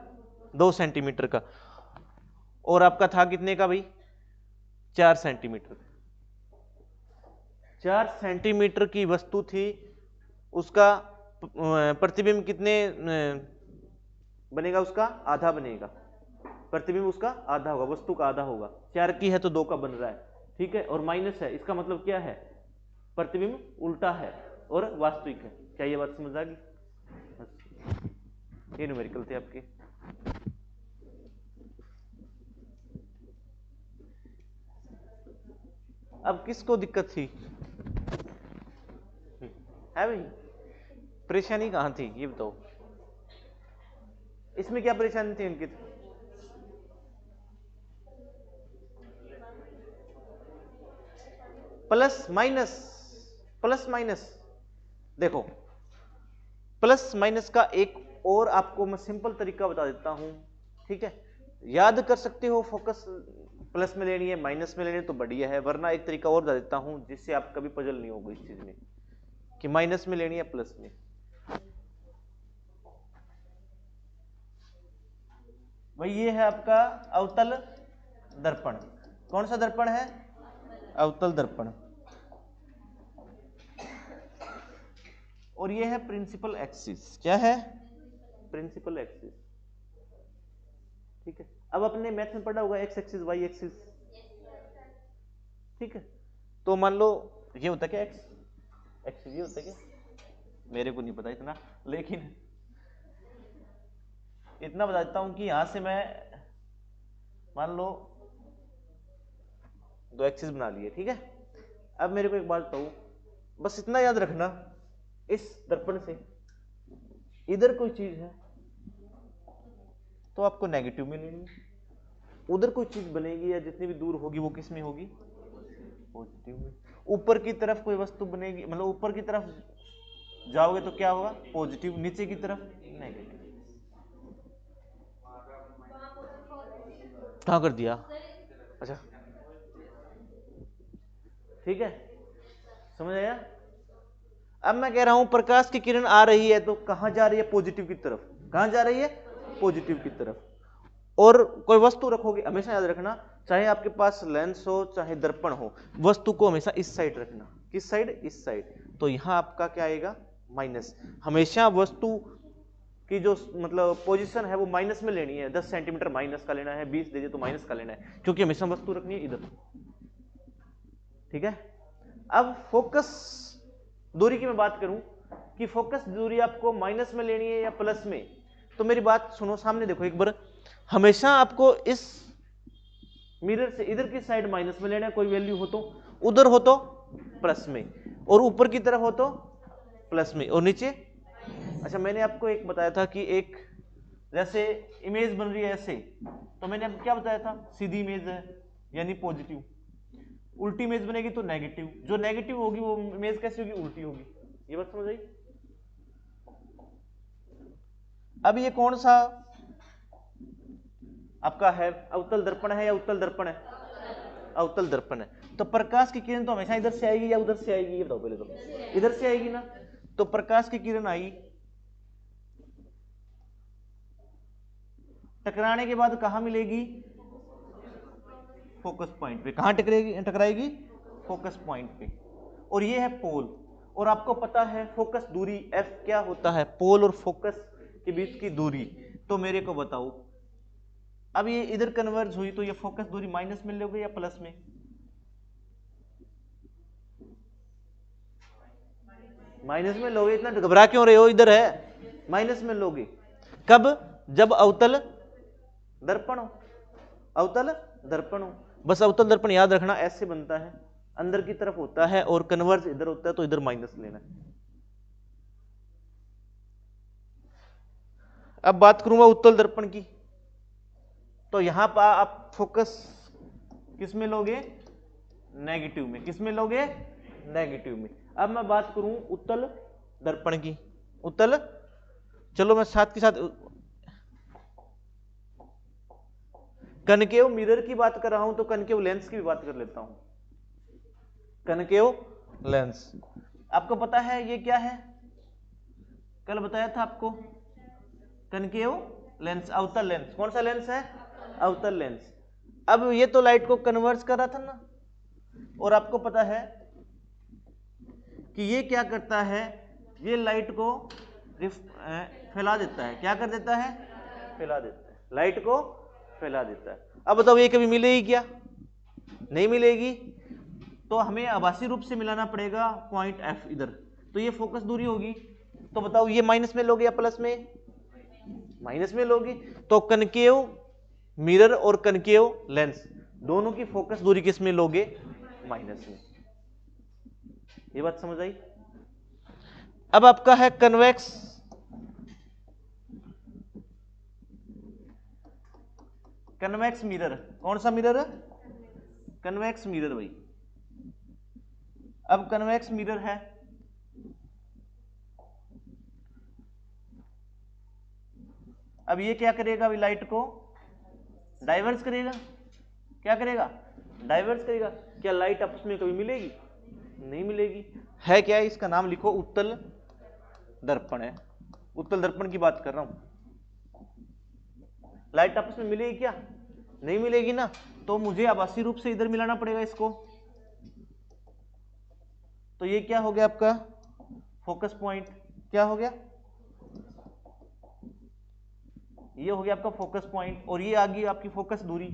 2 सेंटीमीटर का। और आपका था कितने का भाई 4 सेंटीमीटर। 4 सेंटीमीटर की वस्तु थी, उसका प्रतिबिंब कितने बनेगा, उसका आधा बनेगा। प्रतिबिंब उसका आधा होगा, वस्तु का आधा होगा। 4 की है तो 2 का बन रहा है, ठीक है। और माइनस है, इसका मतलब क्या है प्रतिबिंब उल्टा है और वास्तविक है। क्या ये बात समझ आ गई। ये न्यूमेरिकल थे आपके। अब किसको दिक्कत थी है भाई, परेशानी कहां थी ये बताओ। इसमें क्या परेशानी थी अंकित। प्लस माइनस देखो, प्लस माइनस का एक और आपको मैं सिंपल तरीका बता देता हूं, ठीक है। याद कर सकते हो, फोकस प्लस में लेनी है माइनस में लेनी है तो बढ़िया है, वरना एक तरीका और बता देता हूं जिससे आप कभी पजल नहीं होगा इस चीज में कि माइनस में लेनी है प्लस में। भाई ये है आपका अवतल दर्पण। कौन सा दर्पण है अवतल दर्पण। और ये है प्रिंसिपल एक्सिस। क्या है प्रिंसिपल एक्सिस, ठीक है। अब अपने मैथ में पढ़ा होगा एक्स एक्सिस वाई एक्सिस, ठीक है। तो मान लो ये होता क्या एक्स एक्सिस, ये होता क्या, मेरे को नहीं पता इतना, लेकिन इतना बता देता हूं कि यहां से मैं मान लो 2 एक्सिस बना लिए, ठीक है। अब मेरे को एक बात बताओ, बस इतना याद रखना, इस दर्पण से इधर कोई चीज है तो आपको नेगेटिव में लेनी है, उधर कोई चीज बनेगी या जितनी भी दूर होगी वो किस में होगी पॉजिटिव में। ऊपर की तरफ कोई वस्तु बनेगी, मतलब ऊपर की तरफ जाओगे तो क्या होगा पॉजिटिव, नीचे की तरफ नेगेटिव। कहां कर दिया, अच्छा ठीक है, समझ आया। अब मैं कह रहा हूं प्रकाश की किरण आ रही है तो कहां जा रही है पॉजिटिव की तरफ। कहां जा रही है पॉजिटिव की तरफ। और कोई वस्तु रखोगे, हमेशा याद रखना, चाहे आपके पास लेंस हो चाहे दर्पण हो, वस्तु को हमेशा इस साइड रखना। किस साइड इस साइड। तो यहां आपका क्या आएगा माइनस। हमेशा वस्तु की जो मतलब पोजीशन है वो माइनस में लेनी है। 10 सेंटीमीटर माइनस का लेना है, 20 दे दिए तो माइनस का लेना है, क्योंकि हमेशा वस्तु रखनी है इधर, ठीक है। अब फोकस दूरी की मैं बात करूं कि फोकस दूरी आपको माइनस में लेनी है या प्लस में, तो मेरी बात सुनो, सामने देखो एक बार। हमेशा आपको इस मिरर से इधर की साइड माइनस में लेना है, कोई वैल्यू हो तो, उधर हो तो प्लस में, और ऊपर की तरफ हो तो प्लस में, और नीचे। अच्छा मैंने आपको एक बताया था कि एक जैसे इमेज बन रही है ऐसे, तो मैंने आपको क्या बताया था, सीधी इमेज है यानी पॉजिटिव, उल्टी इमेज बनेगी तो नेगेटिव। जो नेगेटिव होगी वो इमेज कैसी होगी उल्टी होगी। ये बात समझ आई। अब ये कौन सा आपका है अवतल दर्पण है या उत्तल दर्पण है, अवतल दर्पण है। तो प्रकाश की किरण तो हमेशा इधर से आएगी या उधर से आएगी, ये बताओ पहले तो। इधर से आएगी ना। तो प्रकाश की किरण आई, टकराने के बाद कहां मिलेगी फोकस पॉइंट पे। कहां टकराएगी फोकस पॉइंट पे। और ये है पोल, और आपको पता है फोकस दूरी f क्या होता है, पोल और फोकस के बीच की दूरी। तो मेरे को बताओ, अब ये इधर कन्वर्ज हुई तो ये फोकस दूरी माइनस में लोगे या प्लस में। माइनस में लोगे, इतना घबरा क्यों रहे हो, इधर है माइनस में लोगे। कब, जब अवतल दर्पण हो, अवतल दर्पण हो। बस अवतल दर्पण याद रखना ऐसे बनता है, अंदर की तरफ होता है और कन्वर्ज इधर होता है, तो इधर माइनस लेना है। अब बात करूंगा उत्तल दर्पण की, तो यहां पर आप फोकस किस में लोगे? नेगेटिव में। किस में लोगे? नेगेटिव में। अब मैं बात करूं उत्तल दर्पण की। उत्तल, चलो मैं साथ के साथ कनकेव मिरर की बात कर रहा हूं, तो कनकेव लेंस की भी बात कर लेता हूं। कनकेव लेंस, आपको पता है ये क्या है? कल बताया था आपको, कनकेव लेंस, अवतल लेंस। कौन सा लेंस है? अवतल लेंस। अब ये तो लाइट को कन्वर्ज कर रहा था ना, और आपको पता है कि ये क्या करता है, ये लाइट को फैला देता है। क्या कर देता है? फैला देता है, लाइट को फैला देता है। अब बताओ ये कभी मिलेगी क्या? नहीं मिलेगी। तो हमें आभासी रूप से मिलाना पड़ेगा पॉइंट एफ इधर, तो ये फोकस दूरी होगी। तो बताओ ये माइनस में लोगे या प्लस में? माइनस में लोगे। तो कनकेव मिरर और कनकेव लेंस दोनों की फोकस दूरी किस में लोगे? माइनस में। ये बात समझ आई? अब आपका है कन्वेक्स कन्वेक्स मिरर। कौन सा मिरर है? कन्वेक्स मिरर भाई। अब कन्वेक्स मिरर है, अब ये क्या करेगा? अभी लाइट को डाइवर्स करेगा। क्या करेगा? डाइवर्स करेगा। क्या लाइट आपस में कभी मिलेगी? नहीं मिलेगी। है क्या? इसका नाम लिखो, उत्तल दर्पण है। उत्तल दर्पण की बात कर रहा हूं। लाइट आपस में मिलेगी क्या? नहीं मिलेगी ना। तो मुझे आभासी रूप से इधर मिलाना पड़ेगा इसको। तो ये क्या हो गया आपका फोकस पॉइंट? क्या हो गया? ये हो गया आपका फोकस पॉइंट, और ये आ गई आपकी फोकस दूरी।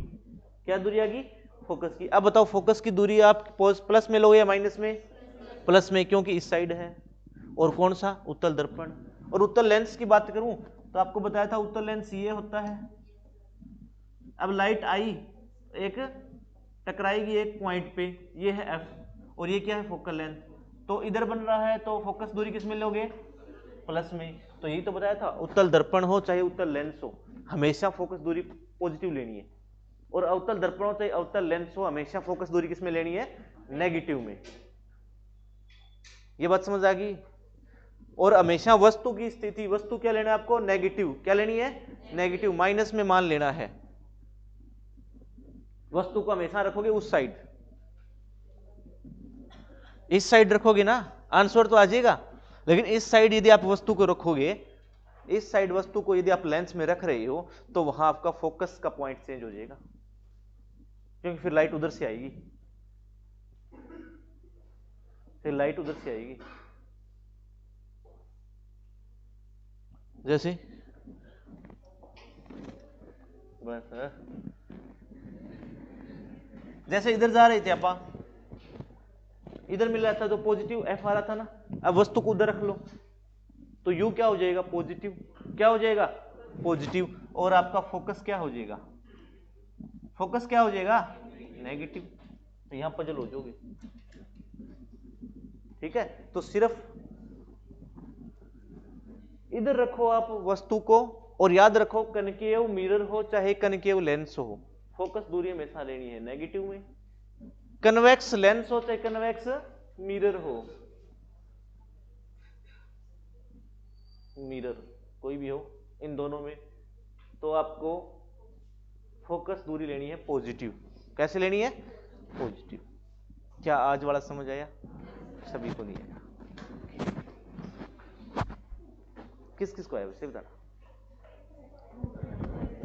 क्या दूरी आ गई? फोकस की। अब बताओ फोकस की दूरी आप प्लस में लोगे या माइनस में? प्लस में, क्योंकि इस साइड है। और कौन सा? उत्तल दर्पण। और उत्तल लेंस की बात करूं तो आपको बताया था उत्तल लेंस ये होता है। अब लाइट आई, एक टकराएगी एक पॉइंट पे, ये है एफ, और ये क्या है? Focal length. तो इधर बन रहा है, तो फोकस दूरी किस में लोगे? प्लस में। तो यही तो बताया था, उत्तल दर्पण हो चाहे उत्तल लेंस हो, हमेशा फोकस दूरी पॉजिटिव लेनी है। और अवतल दर्पण हो चाहे अवतल लेंस हो, हमेशा फोकस दूरी किस में लेनी है? नेगेटिव में। ये बात समझ आ गई? और हमेशा वस्तु की स्थिति, वस्तु क्या लेना है आपको? नेगेटिव। क्या लेनी है? नेगेटिव, माइनस में मान लेना है। वस्तु को हमेशा रखोगे उस साइड, इस साइड रखोगे ना, आंसर तो आ जाएगा। लेकिन इस साइड यदि आप वस्तु को रखोगे, इस साइड वस्तु को यदि आप लेंस में रख रहे हो, तो वहां आपका फोकस का पॉइंट चेंज हो जाएगा, क्योंकि फिर लाइट उधर से आएगी, फिर लाइट उधर से आएगी। जैसे बस जैसे इधर जा रहे थे आप, इधर मिल रहा था तो पॉजिटिव एफ आ रहा था ना। अब वस्तु को उधर रख लो तो यू क्या हो जाएगा? पॉजिटिव। क्या हो जाएगा? पॉजिटिव। और आपका फोकस क्या हो जाएगा? फोकस क्या हो जाएगा? नेगेटिव। तो यहां पजल हो जाओगे। ठीक है, तो सिर्फ इधर रखो आप वस्तु को, और याद रखो कनकेव मिरर हो चाहे कनकेव लेंस हो, फोकस दूरी हमेशा लेनी है नेगेटिव में। कन्वेक्स लेंस हो चाहे कन्वेक्स मिरर हो, मिरर कोई भी हो, इन दोनों में तो आपको फोकस दूरी लेनी है पॉजिटिव। कैसे लेनी है? पॉजिटिव। क्या आज वाला समझ आया? सभी को नहीं आया? किस किस को आया वैसे बताना?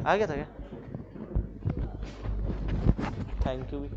आ गया था क्या? थैंक यू भी।